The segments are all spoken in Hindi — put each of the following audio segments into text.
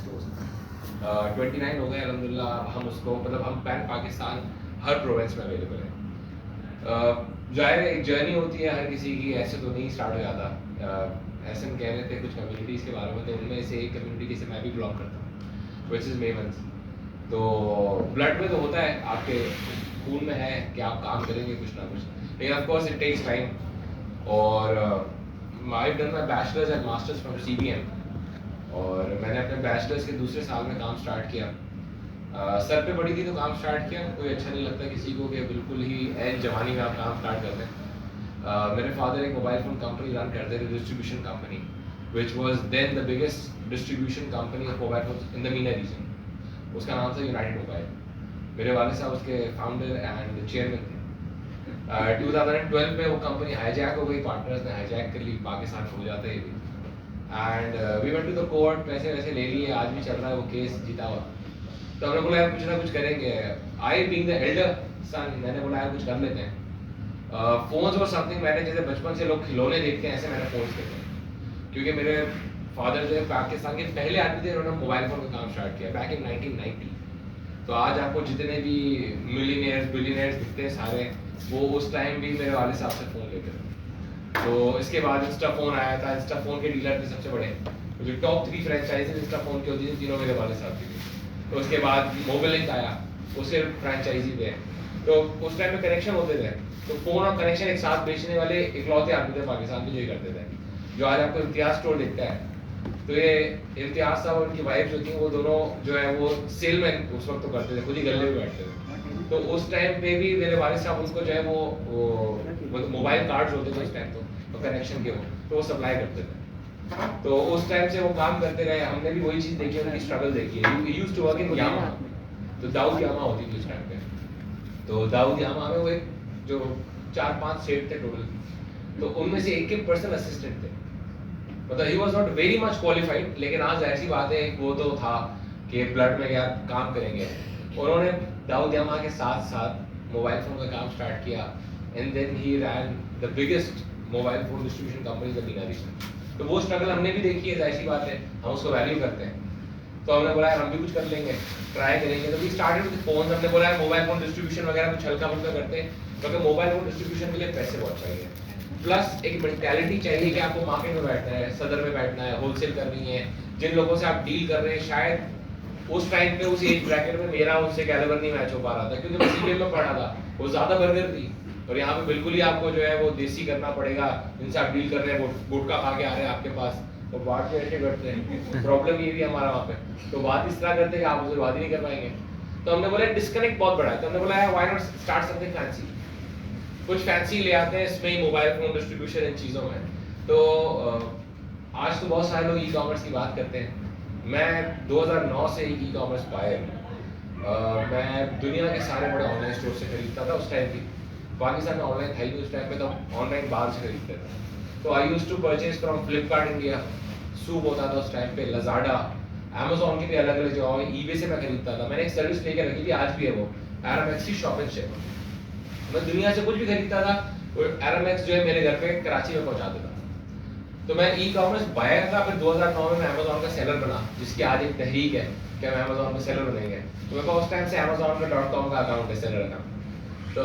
स्टोर्स। 29 हो गए अल्हम्दुलिल्लाह। हम उसको मतलब हम पैन पाकिस्तान हर प्रोविंस में अवेलेबल है। जाहिर है एक जर्नी होती है हर किसी की, ऐसे तो नहीं स्टार्ट हो जाता। एहसन कह रहे थे कुछ कम्युनिटीज़ के बारे में, तो उनमें से एक कम्युनिटी जिसे मैं भी बिलोंग करता हूँ, विच इज़ मेमन्स। तो ब्लड में तो होता है, आपके खून में है कि आप काम करेंगे कुछ ना कुछ, लेकिन of course it takes time. और I done my bachelors and masters from CBM, और मैंने अपने बैचलर्स के दूसरे साल में काम स्टार्ट किया। सर पे पड़ी थी तो काम स्टार्ट किया। कोई अच्छा नहीं लगता किसी को कि बिल्कुल ही एज जवानी में आप काम स्टार्ट करते हैं। मेरे फादर एक मोबाइल फ़ोन कंपनी रन करते थे, distribution company, which was then the biggest distribution company of mobile phone in the MENA region. उसका नाम था यूनाइटेड मोबाइल। मेरे वाले साहब उसके फाउंडर एंड चेयरमैन थे। 2012 में वो कंपनी हाईजैक हो गई, पार्टनर्स ने हाईजैक कर ली, पाकिस्तान हो जाता है ये भी। And we went to the court, पैसे वैसे ले लिए, आज भी चल रहा है वो केस जीता हुआ। तो हमने बोला यार कुछ ना कुछ करेंगे। I being the elder son, मैंने बोला यार कुछ कर लेते हैं। फोन्स और समथिंग, मैंने जैसे बचपन से लोग खिलौने देखते हैं ऐसे मैंने फोन्स देखे, क्योंकि मेरे फादर जो है पाकिस्तान के पहले आदमी थे, उन्होंने मोबाइल फ़ोन का काम स्टार्ट किया बैक इन 1990। तो आज आपको जितने भी मिलीनियर्स बिलियनियर्स दिखते हैं सारे, वो उस टाइम भी मेरे वाले साहब से फ़ोन लेते थे। तो इसके बाद इंस्टा फ़ोन आया था, इंस्टा फ़ोन के डीलर थे सबसे बड़े, जो टॉप 3 फ्रेंचाइजीज इंस्टा फ़ोन की होती थी, तीनों मेरे वाले साहब की थी। तो उसके बाद मोबाइलिंक आया, उसके फ्रेंचाइजी थे, तो उस टाइम में कनेक्शन होते थे। तो फ़ोन और कनेक्शन एक साथ बेचने वाले इकलौते आदमी थे पाकिस्तान में जो ये करते थे। जो आज आपको इम्तियाज़ स्टोर दिखता है, तो ये इम्तियाज़ साहब और उनकी वाइफ जो थी, वो दोनों जो है वो सेलमैन उस वक्त तो करते थे, खुद ही गले में बैठते थे। तो उस टाइम पे भी मेरे वालिद साहब उनको जो है वो मोबाइल कार्ड्स होते थे उस टाइम, तो कनेक्शन के तो वो सप्लाई करते थे। तो उस टाइम से वो काम करते रहे। हमने भी वही चीज़ देखी, उनकी स्ट्रगल देखी है। यूज्ड टू वर्क इन यामा, तो दाऊद यामा होती थी उस टाइम पे। तो दाऊद यामा में वो एक जो 4-5 सेट थे टोटल, तो उनमें से एक पर्सनल असिस्टेंट थे। मतलब he was not very much qualified, लेकिन आज ऐसी बात है वो तो था कि ब्लड में क्या काम करेंगे। उन्होंने दाऊद यामा के साथ साथ मोबाइल फ़ोन का काम स्टार्ट किया, and then he ran the biggest mobile phone distribution company the MENA region. तो वो स्ट्रगल हमने भी देखी है, ऐसी बात है, हम उसको वैल्यू करते हैं। तो हमने बोला हम भी कुछ कर लेंगे, ट्राई करेंगे। तो वी स्टार्टेड विद फोन। हमने बोला मोबाइल फ़ोन डिस्ट्रीब्यूशन वगैरह कुछ हल्का फुल्का करते हैं, क्योंकि मोबाइल फ़ोन डिस्ट्रीब्यूशन के लिए पैसे बहुत चाहिए, प्लस एक मेंटालिटी चाहिए कि आपको मार्केट में बैठना है, सदर में बैठना है, होलसेल करनी है। जिन लोगों से आप डील कर रहे हैं, शायद उस टाइम पे उस एज ब्रैकेट में मेरा उनसे कैलिबर नहीं मैच हो पा रहा था, क्योंकि मैं CBM में पढ़ा था, वो ज़्यादा बर्गर थी, और यहाँ पे बिल्कुल ही आपको जो है वो देसी करना पड़ेगा। जिनसे आप डील कर रहे हैं वो गुटखा खा के आ रहे हैं आपके पास, तो बात के ऐसे करते हैं। प्रॉब्लम ये भी हमारा वहाँ पे, तो बात इस तरह करते हैं कि आप उसे बात ही नहीं कर पाएंगे। तो हमने बोला डिस्कनेक्ट बहुत बड़ा है, तो हमने बोला why not start something fancy, कुछ फैंसी ले आते हैं इसमें ही मोबाइल फोन डिस्ट्रीब्यूशन इन चीज़ों में। तो आज तो बहुत सारे लोग ई कॉमर्स की बात करते हैं। मैं 2009 से ई कॉमर्स बायर हूँ। मैं दुनिया के सारे बड़े ऑनलाइन स्टोर से खरीदता था। उस टाइम भी पाकिस्तान में ऑनलाइन था ही उस टाइम पे, तो ऑनलाइन बाहर से खरीदते थे। तो I used to purchase from Flipkart India, सूप होता था उस टाइम पे, लजाडा, अमेजोन की भी अलग अलग जगह, ईबे से मैं खरीदता था। मैंने एक सर्विस लेकर रखी थी, आज भी है वो, RMX शॉप एंड शिप। मैं दुनिया से कुछ भी खरीदता था, वो RMX जो है मेरे घर पे कराची में पहुंचा देता था। तो मैं ई कॉमर्स बायर था। फिर 2009 में मैं अमेजोन का सेलर बना, जिसकी आज एक तहरीक है कि हम अमेजोन में सेलर बनेंगे। तो मेरे पास उस टाइम से अमेजोन का .com का अकाउंट है, सेलर अकाउंट। तो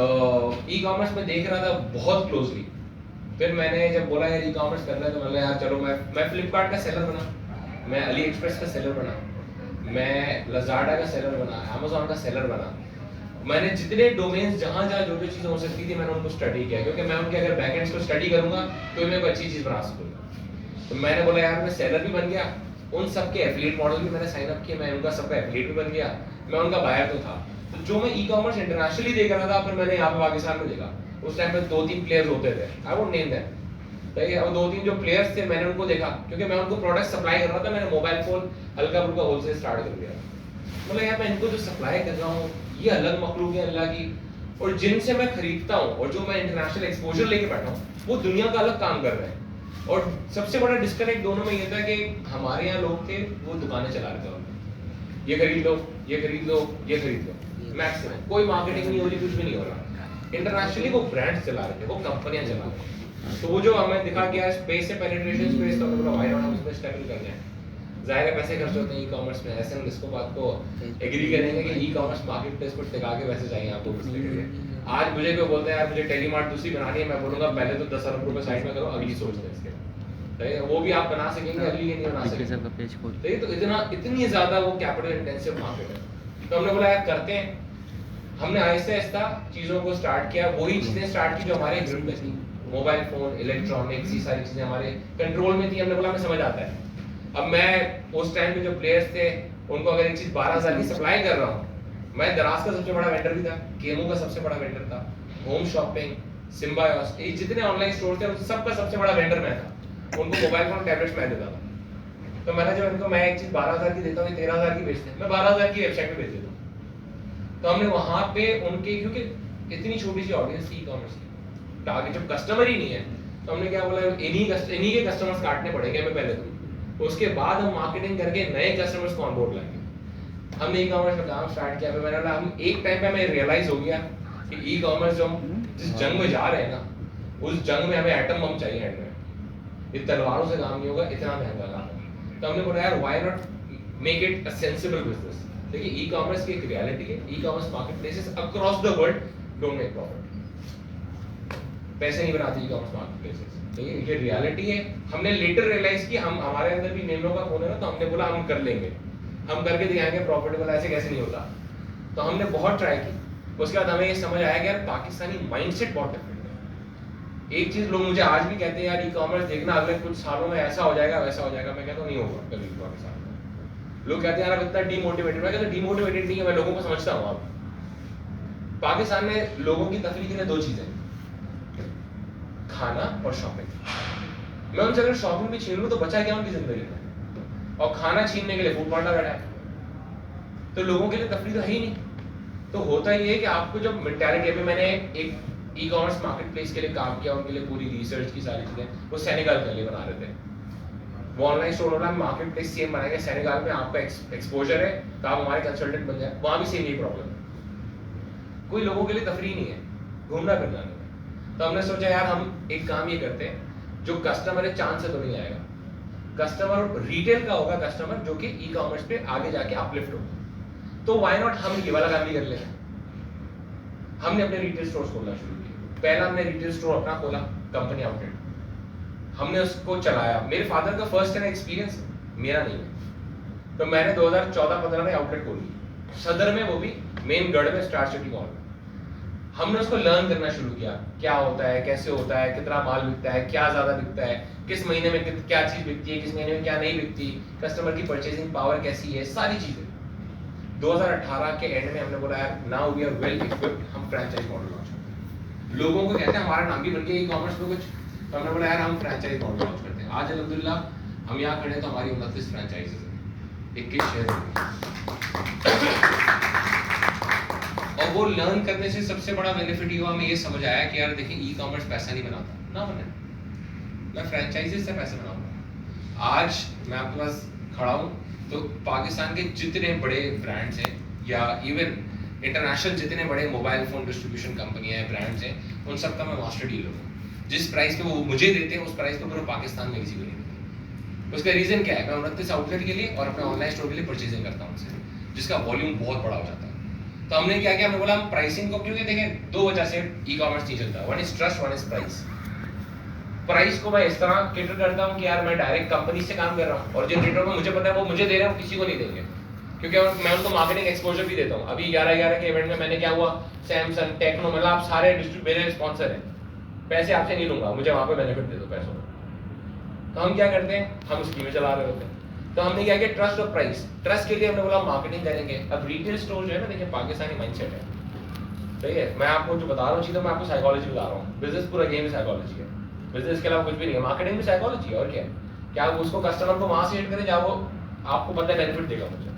ई कॉमर्स में देख रहा था बहुत क्लोजली। फिर मैंने जब बोला यार ई कॉमर्स करना है, तो मैंने यार चलो मैं फ्लिपकार्ट का सेलर बना, मैं अली एक्सप्रेस का सेलर बना, मैं लजाडा का सेलर बना, अमेजोन का सेलर बना। मैंने जितने डोमेन्स जहाँ जहाँ जो जो चीज़ें हो सकती थी मैंने उनको स्टडी किया, क्योंकि मैं उनके अगर बैकएंड्स को स्टडी करूंगा तो मैं कोई अच्छी चीज़ बना सकूंगा। तो मैंने बोला यार मैं सेलर भी बन गया, उन सबके एफिलिएट मॉडल भी मैंने साइन अप किए, मैं उनका सबका एफिलिएट भी बन गया, मैं उनका बायर तो था। तो जो मैं ई कॉमर्स इंटरनेशनली देख रहा था, फिर मैंने यहाँ पे पाकिस्तान में देखा। उस टाइम पे 2-3 प्लेयर्स होते थे, आई वोंट नेम देम, ठीक है। और 2-3 जो प्लेयर्स थे मैंने उनको देखा, क्योंकि मैं उनको प्रोडक्ट सप्लाई कर रहा था। मैंने मोबाइल फोन हल्का फुल्का होलसेल स्टार्ट कर दिया। मतलब यार मैं इनको जो सप्लाई कर रहा हूँ ये अलग मखलूक है अल्लाह की, और जिनसे मैं खरीदता हूँ और जो मैं इंटरनेशनल एक्सपोजर लेके बैठा हूँ वो दुनिया का अलग काम कर रहे हैं। और सबसे बड़ा डिस्कनेक्ट दोनों में ये था कि हमारे यहाँ लोग थे वो दुकानें चला रहे थे, ये खरीद लो, ये खरीद लो, ये खरीद लो, मैक्सिमम कोई मार्केटिंग नहीं हो रही, कुछ भी नहीं हो रहा। इंटरनेशनली वो ब्रांड्स चला रहे थे, वो कंपनियां चला रहे थे। तो वो जो हमें दिखा कि यार स्पेस से पेनिट्रेशन स्पेस, तो हम बोला व्हाई नॉट हम इसमें स्टेप इन करते हैं। जाहिर है पैसे खर्च होते हैं ई कॉमर्स में, ऐसे हम इसको बात को एग्री करेंगे कि ई कॉमर्स मार्केट प्लेस को टिका के पैसे चाहिए आपको कुछ लिए। आज मुझे कोई बोलते हैं यार मुझे टेलीमार्ट दूसरी बनानी है, मैं बोलूंगा पहले तो 10 अरब रुपए साइड में करो, अगली सोच लें इसके, ठीक है? वो भी आप बना सकेंगे, अगली ये नहीं बना सकेंगे, ठीक है? तो इतनी ज़्यादा वो कैपिटल इंटेंसिव मार्केट है। तो हमने बोला यार करते हैं, हमने आहिस्ता आहिस्ता चीज़ों को स्टार्ट किया, वही चीज़ें स्टार्ट की जो हमारे ग्रिप में थी, मोबाइल फोन, इलेक्ट्रॉनिक्स, ये सारी चीज़ें हमारे कंट्रोल में थी। हमने बोला हमें समझ आता है। अब मैं उस टाइम पे जो प्लेयर्स थे उनको अगर एक चीज़ 12,000 की सप्लाई कर रहा हूँ, मैं दराज का सबसे बड़ा वेंडर भी था, केमो का सबसे बड़ा वेंडर था, होम शॉपिंग, सिम्बायोस, ये जितने ऑनलाइन स्टोर थे उन सबका सबसे बड़ा वेंडर मैं था। उनको मोबाइल फोन, टैबलेट्स मैं देता था। तो मैंने जब इनको मैं एक चीज़ 12,000 की देता हूँ, 13,000 की बेचते हैं, मैं 12,000 की वेबसाइट पे बेच देता हूँ। तो हमने वहाँ पे उनके, क्योंकि इतनी छोटी सी ऑडियंस थी ई कॉमर्स की, टारगेट जब कस्टमर ही नहीं है, तो हमने क्या बोला इन्हीं के कस्टमर्स काटने पड़ेंगे हमें पहले तो, उसके बाद हम मार्केटिंग करके नए कस्टमर्स को ऑनबोर्ड लाएंगे। हमने ई कॉमर्स में काम स्टार्ट किया। फिर मैंने बोला हम एक टाइम पे हमें रियलाइज हो गया कि ई कॉमर्स जो हम जिस जंग में जा रहे हैं ना, उस जंग में हमें एटम बम चाहिए एंड में। ये तलवारों से काम नहीं होगा, इतना महंगा काम है। तो हमने बोला यार why not make it a sensible business. देखिए ई कॉमर्स की एक रियलिटी है, e commerce market places across the world don't make profit, पैसे नहीं बनाते ई कॉमर्स मार्केट प्लेसेस, ठीक है? ये रियलिटी है। हमने लेटर रियलाइज की हम हमारे अंदर भी नियमों का खून है ना, तो हमने बोला हम कर लेंगे, हम करके दिखाएंगे प्रॉफिटेबल, ऐसे कैसे नहीं होता। तो हमने बहुत ट्राई की। उसके बाद हमें ये समझ आया कि यार पाकिस्तानी माइंडसेट बहुत डिफरेंट है। एक चीज लोग मुझे आज भी कहते हैं यार ई कॉमर्स देखना अगले कुछ सालों में ऐसा हो जाएगा वैसा हो जाएगा, मैं कहता हूँ नहीं होगा कभी पाकिस्तान में। लोग कहते हैं यार अब इतना डीमोटिवेटेड, मैं कहता हूँ डीमोटिवेटेड नहीं है, मैं लोगों को समझता हूँ। अब पाकिस्तान में लोगों की तफरीह के लिए दो चीजें, खाना और शॉपिंग। मैं उनसे अगर शॉपिंग भी छीन लूं तो बचा क्या उनकी जिंदगी में, और खाना छीनने के लिए फूड पांडा बैठा है। तो लोगों के लिए तफरीह तो है ही नहीं। तो होता ही है कि आपको जब मेंटालिटी, अभी मैंने एक ई कॉमर्स मार्केट प्लेस के लिए काम किया, उनके लिए पूरी रिसर्च की सारी चीजें, वो सेनेगल के लिए बना रहे थे। वो ऑनलाइन स्टोर वाला मार्केट प्लेस सेम बनाएंगे, सेनेगल में आपका एक्सपोजर है तो आप हमारे कंसल्टेंट बन जाए, वहां भी सेम यही प्रॉब्लम है। कोई लोगों के लिए तफरीह नहीं है, घूमना फिरना नहीं है। तो हमने सोचा यार हम एक काम ये करते हैं, जो कस्टमर है चांद से तो नहीं आएगा, कस्टमर रिटेल का होगा, कस्टमर जो कि ई कॉमर्स पे आगे जाके अपलिफ्ट होगा। तो व्हाई नॉट हम ये वाला काम भी कर ले। हमने अपने रिटेल स्टोर्स खोलना शुरू किया। पहला हमने रिटेल स्टोर अपना खोला, कंपनी आउटलेट, हमने उसको चलाया। मेरे फादर का फर्स्ट हैंड एक्सपीरियंस, मेरा नहीं है। तो मैंने 2014-15 में आउटलेट खोली सदर में, वो भी मेन गढ़ में, स्टार सिटी मॉल में। हमने उसको लर्न करना शुरू किया, क्या होता है, कैसे होता है, कितना माल बिकता है, क्या ज्यादा बिकता है, किस महीने में क्या चीज बिकती है, किस महीने में क्या नहीं बिकती, कस्टमर की परचेसिंग पावर कैसी है, सारी चीजें। 2018 के एंड में हमने बोला यार now we are well equipped, हम फ्रैंचाइज मॉडल लॉन्च करते हैं। लोगों को कहते हैं हमारा नाम भी बन गया ई कॉमर्स में कुछ, तो हमने बोला यार हम फ्रैंचाइज मॉडल लॉन्च करते हैं। आज अल्हम्दुलिल्लाह हम यहाँ खड़े हैं तो हमारी 29 फ्रैंचाइजेज हैं 21 शहर में। और वो लर्न करने से सबसे बड़ा बेनिफिट हुआ, हमें ये समझ आया कि यार देखिए ई कॉमर्स पैसा नहीं बनाता ना, बने मैं फ्रैंचाइजेज से पैसा बनाऊंगा। आज मैं आपके पास खड़ा हूँ तो पाकिस्तान के जितने बड़े ब्रांड्स हैं या इवन इंटरनेशनल जितने बड़े मोबाइल फोन डिस्ट्रीब्यूशन कंपनियां हैं, ब्रांड्स हैं, उन सब का मैं मास्टर डीलर हूँ। जिस प्राइस पे वो मुझे देते हैं उस प्राइस पे पूरे पाकिस्तान में किसी को नहीं देते। उसका रीजन क्या है, मैं 29 आउटलेट के लिए और अपने ऑनलाइन स्टोर के लिए परचेजिंग करता हूँ उनसे, जिसका वॉल्यूम बहुत बड़ा हो जाता है। तो हमने क्या किया, हमने बोला हम प्राइसिंग को, क्योंकि देखें दो वजह से ई कॉमर्स नहीं चलता, one is trust, one is price. Price को मैं इस तरह कैटर करता हूँ कि यार मैं डायरेक्ट कंपनी से काम कर रहा हूँ और जिन रेटों में मुझे पता है वो मुझे दे रहे हैं, वो किसी को नहीं देंगे, क्योंकि मैं उनको मार्केटिंग एक्सपोजर भी देता हूँ। अभी 11/11 के इवेंट में मैंने क्या हुआ, सैमसंग, टेक्नो, मतलब आप सारे मेरे स्पॉन्सर हैं, पैसे आपसे नहीं लूंगा, मुझे वहां पे बेनिफिट दे दो पैसों में। तो हम क्या करते हैं, हम स्कीमें चला रहे होते हैं। तो हमने क्या किया, ट्रस्ट और प्राइस। ट्रस्ट के लिए हमने बोला मार्केटिंग करेंगे। अब रिटेल स्टोर जो है ना, देखिए पाकिस्तानी माइंडसेट है, ठीक है, मैं आपको जो बता रहा हूँ चीज़ें, मैं आपको साइकोलॉजी बता रहा हूँ। बिजनेस पूरा गेम साइकोलॉजी है, बिजनेस के अलावा कुछ भी नहीं है, मार्केटिंग भी साइकोलॉजी है। और क्या क्या आप उसको कस्टमर को वहां से हिट करें जहाँ वो आपको पता है बेनिफिट देगा मुझे।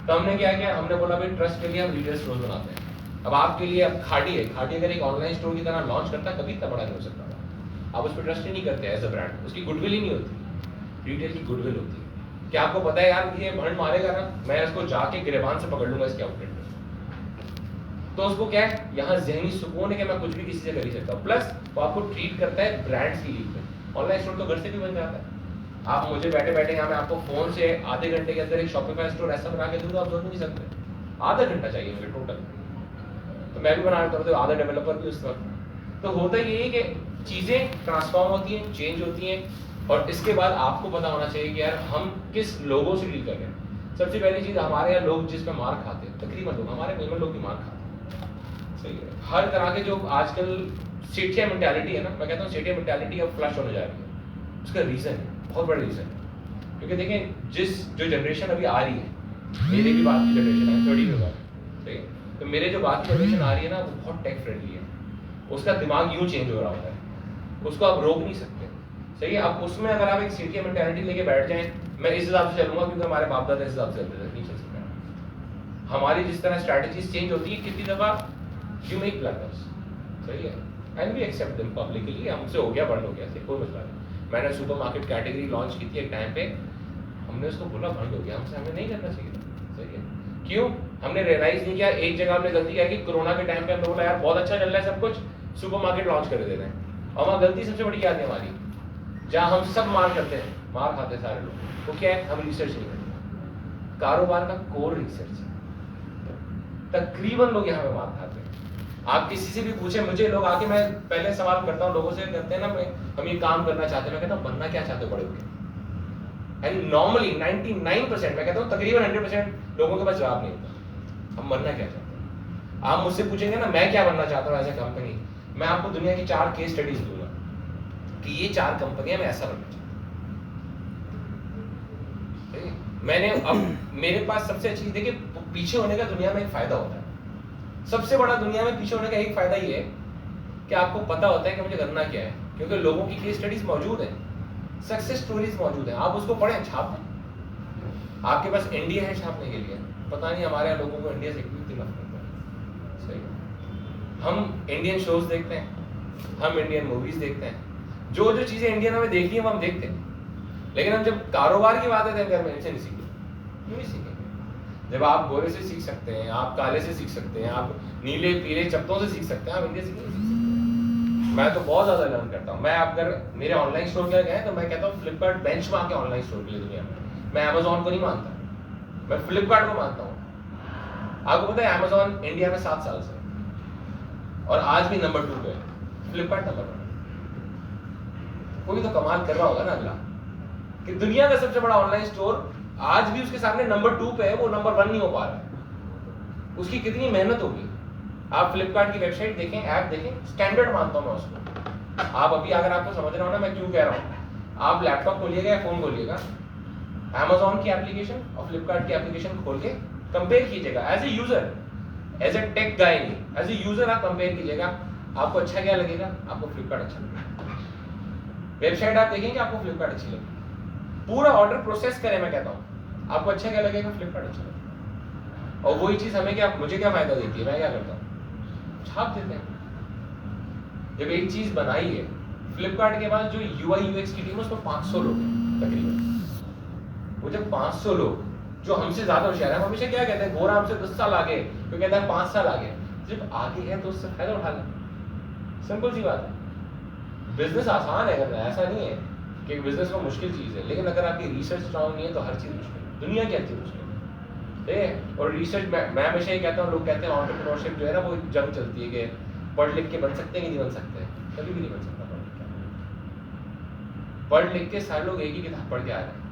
तो हमने क्या किया, हमने बोला भाई ट्रस्ट के लिए हम रिटेल स्टोर बनाते हैं। अब आपके लिए अब खाड़ी है, खाड़ी अगर एक ऑनलाइन स्टोर की तरह लॉन्च करता कभी इतना बड़ा नहीं हो सकता था। आप उस पर ट्रस्ट ही नहीं करते एज अ ब्रांड, उसकी गुडविल ही नहीं होती, रिटेल की गुडविल होती है। क्या आपको पता है यार ये भंड मारेगा ना, मैं इसको जाके गिरबान से पकड़ लूंगा इसके आउटलेट में। तो उसको क्या है, यहाँ ज़हनी सुकून है कि मैं कुछ भी किसी से कर ही सकता हूँ। प्लस वो आपको ट्रीट करता है ब्रांड्स की लीग में। ऑनलाइन स्टोर तो घर से भी बन जाता है, आप मुझे बैठे बैठे यहाँ मैं आपको फोन से आधे घंटे के अंदर एक शॉपिफाई स्टोर ऐसा बना के दूंगा, आप सोच नहीं सकते। आधा घंटा चाहिए मुझे टोटल, तो मैं भी बना रहा हूँ, आधा डेवलपर भी उस वक्त। तो होता ये है कि चीजें ट्रांसफॉर्म होती हैं, चेंज होती हैं, और इसके बाद आपको पता होना चाहिए कि यार हम किस लोगों से डील कर रहे हैं। सबसे पहली चीज, हमारे यहाँ लोग जिस पे मार खाते हैं, तकरीबन लोग, हमारे मिनिमम लोग भी मार खाते हैं, सही है। हर तरह के जो आजकल सेठिया मेंटालिटी है ना, मैं कहता हूँ सेठिया मेंटालिटी अब फ्लश होने जा रही है। उसका रीजन है, बहुत बड़ा रीजन है, क्योंकि देखें जो जनरेशन अभी आ रही है, मेरे भी बात की जनरेशन है 30 में बात, ठीक है, तो मेरे जो बात की जनरेशन आ रही है ना, वो बहुत टेक फ्रेंडली है। उसका दिमाग यूं चेंज हो रहा होता है, उसको आप रोक नहीं सकते, सही है। अब उसमें अगर आप एक सेठिया मेंटालिटी लेके बैठ जाएं, मैं इस हिसाब से चलूंगा क्योंकि हमारे बाप दादा इस हिसाब से चलते थे, नहीं चल सकता। हमारी जिस तरह स्ट्रैटेजीज चेंज होती है, कितनी दफा यू मेक ब्लंडर्स, सही है, and we accept them publicly. हमसे हो गया, बंद हो गया, कोई मसला नहीं। मैंने सुपरमार्केट कैटेगरी लॉन्च की थी एक टाइम पे, हमने उसको बोला बंद हो गया, हमसे हमें नहीं करना चाहिए, सही है। क्यों? हमने रियलाइज नहीं किया। एक जगह हमने गलती किया कि कोरोना के टाइम पे हमने बोला यार बहुत अच्छा चल रहा है सब कुछ, सुपरमार्केट लॉन्च कर दे रहे हैं। और वहाँ गलती सबसे बड़ी क्या है हमारी, जहाँ हम सब मार करते हैं, मार खाते हैं सारे लोग, तो क्या है, हम रिसर्च नहीं करते। कारोबार का कोर रिसर्च है, तकरीबन लोग यहाँ पे मार खाते हैं। आप किसी से भी पूछे, मुझे लोग आके, मैं पहले सवाल करता हूँ लोगों से, करते हैं ना, हम ये काम करना चाहते हैं, मैं कहता हूँ बनना क्या चाहते हो बड़े होके। एंड नॉर्मली 99% मैं कहता हूँ तकरीबन 100% लोगों के पास जवाब नहीं होता, हम बनना क्या चाहते हैं। आप मुझसे पूछेंगे ना मैं क्या बनना चाहता हूँ एज ए कंपनी, मैं आपको दुनिया की 4 केस स्टडीज दूंगा कि ये 4 कंपनियां मैं ऐसा बनना चाहता हूँ। मैंने अब मेरे पास सबसे अच्छी चीज देखिए, पीछे होने का दुनिया में एक फायदा होता है। सबसे बड़ा दुनिया में पीछे होने का एक फायदा ये है कि आपको पता होता है कि मुझे करना क्या है, क्योंकि लोगों की केस स्टडीज मौजूद है, सक्सेस स्टोरीज मौजूद है, आप उसको पढ़ें, छाप दें। आपके पास इंडिया है छापने के लिए, पता नहीं हमारे यहाँ लोगों को इंडिया से कितनी नफरत है, सही है। हम इंडियन शोज देखते हैं, हम इंडियन मूवीज देखते हैं, जो जो चीजें इंडियन हमें देखनी है वो हम देखते हैं, लेकिन हम जब कारोबार की बात है घर में इनसे नहीं सीखते, नहीं सीखेंगे। जब आप गोरे से सीख सकते हैं, आप काले से सीख सकते हैं, आप नीले पीले चप्पलों से सीख सकते हैं, आप इंडिया से नहीं सीख सकते। मैं तो बहुत ज्यादा लर्न करता हूँ। मैं अगर मेरे ऑनलाइन स्टोर के गए तो मैं कहता हूँ फ्लिपकार्ट बेंचमार्क है ऑनलाइन स्टोर के लिए दुनिया में। मैं अमेजोन को नहीं मानता, मैं फ्लिपकार्ट को मानता हूँ। आपको पता है अमेजोन इंडिया में 7 साल से, और आज भी नंबर 2 पे है, फ्लिपकार्ट नंबर 1। कोई तो कमाल कर रहा होगा ना अगला, कि दुनिया का सबसे बड़ा ऑनलाइन स्टोर आज भी उसके सामने नंबर 2 पे है, वो नंबर 1 नहीं हो पा रहा है। उसकी कितनी मेहनत होगी। आप फ्लिपकार्ट की वेबसाइट देखें, ऐप देखें, स्टैंडर्ड मानता हूं मैं उसको। आप अभी अगर आपको समझ रहा हो ना मैं क्यों कह रहा हूं, आप लैपटॉप खोलिएगा या फोन खोलिएगा, अमेजोन की एप्लीकेशन और फ्लिपकार्ट की एप्लीकेशन खोल के कंपेयर कीजिएगा। As a user, as a tech guy नहीं, एज ए यूजर आप कंपेयर कीजिएगा, आपको अच्छा क्या लगेगा, आपको फ्लिपकार्ट अच्छा लगेगा। वेबसाइट आप देखेंगे आपको फ्लिपकार्ट अच्छी लगेगी। पूरा ऑर्डर प्रोसेस करें, मैं कहता हूँ आपको अच्छा क्या लगेगा, फ्लिपकार्ट अच्छा लगेगा। और वही चीज हमें क्या, मुझे क्या फायदा देती है, मैं क्या करता हूँ, छाप देते हैं। जब एक चीज बनाई है, फ्लिपकार्ट के पास जो UI UX की टीम है उसमें 500 लोग हैं तकरीबन। वो जब 500 लोग जो हमसे ज्यादा होशियार है, हम हमेशा क्या कहते हैं, गोरा हमसे 10 साल आगे, तो कहता है 5 साल आगे। जब आगे है तो उससे फायदा उठा लें, सिंपल सी बात है। बिजनेस आसान है करना, ऐसा नहीं है कि बिजनेस में मुश्किल चीज है, लेकिन अगर आपकी रिसर्च स्ट्रांग नहीं है तो हर चीज मुश्किल है, दुनिया की हर चीज मुश्किल है। और रिसर्च मैं हमेशा ही कहता हूँ, लोग कहते हैं एंटरप्रेन्योरशिप जो है ना वो एक जंग चलती है कि पढ़ लिख के बन सकते हैं कि नहीं बन सकते हैं, कभी भी नहीं बन सकता पढ़ लिख के। सारे लोग एक ही किताब पढ़ के आ रहे हैं।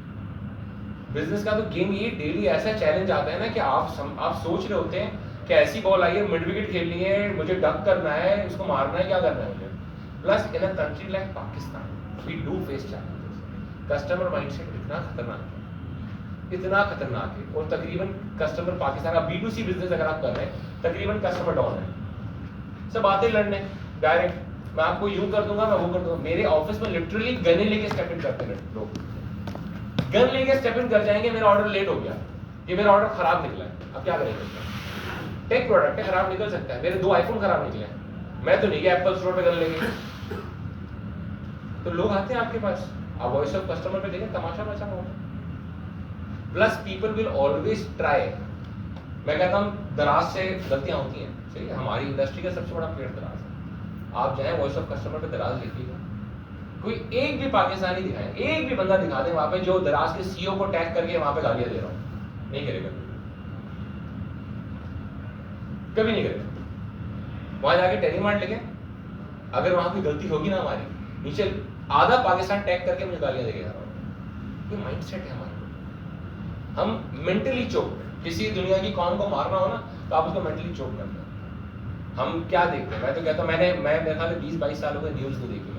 बिजनेस का तो गेम ये डेली ऐसा चैलेंज आता है ना कि आप सोच रहे होते हैं कि ऐसी बॉल आई है, मिड विकेट खेलनी है, मुझे डक करना है, उसको मारना है, क्या करना है मुझे। Plus in a country like Pakistan we do face challenges. Customer mindset इतना खतरनाक है, इतना खतरनाक है। और तकरीबन कस्टमर पाकिस्तान का B2C बिजनेस अगर आप कर रहे हैं, तकरीबन कस्टमर डाउन है, सब आते लड़ने डायरेक्ट, मैं आपको यूं कर दूंगा, मैं वो कर दूंगा। मेरे ऑफिस में लिटरली गन लेके स्टेप इन करते हैं लोग, गन लेके स्टेप इन कर जाएंगे, मेरा ऑर्डर लेट हो गया, ये मेरा ऑर्डर खराब निकला है, अब क्या करेंगे। टेक प्रोडक्ट है, खराब निकल सकता है, मेरे 2 आईफोन खराब निकले हैं, मैं तो नहीं गया एप्पल स्टोर पे गन लेके। तो लोग आते हैं आपके पास, आप वॉइस ऑफ कस्टमर पे देखें, तमाशा बचा होगा। Plus people will always try. मैं कहता हूँ दराज से गलतियां होती हैं, सही है, हमारी इंडस्ट्री का सबसे बड़ा पेड़ दराज है। आप जाएं वॉइस ऑफ कस्टमर पे दराज लिखिएगा, कोई एक भी पाकिस्तानी दिखाए, एक भी बंदा दिखा दे वहां पे जो दराज के सीईओ को टैग करके वहां पे गालियां दे रहा हूं, नहीं करेगा, कभी नहीं करेगा। वहां जाके टेलीमार्ट लेके अगर वहां कोई गलती होगी ना हमारी, नीचे आधा पाकिस्तान टैग करके मुझे गालियां देके जा रहा हूं। ये माइंडसेट है हमारा। हम मेंटली चोक, किसी दुनिया की कौन को मारना हो ना तो आप उसको मेंटली चोक करते हैं। हम क्या देखते हैं, मैं तो कहता हूं मैं मेरे ख्याल 20-22 साल हो गए न्यूज नहीं देखी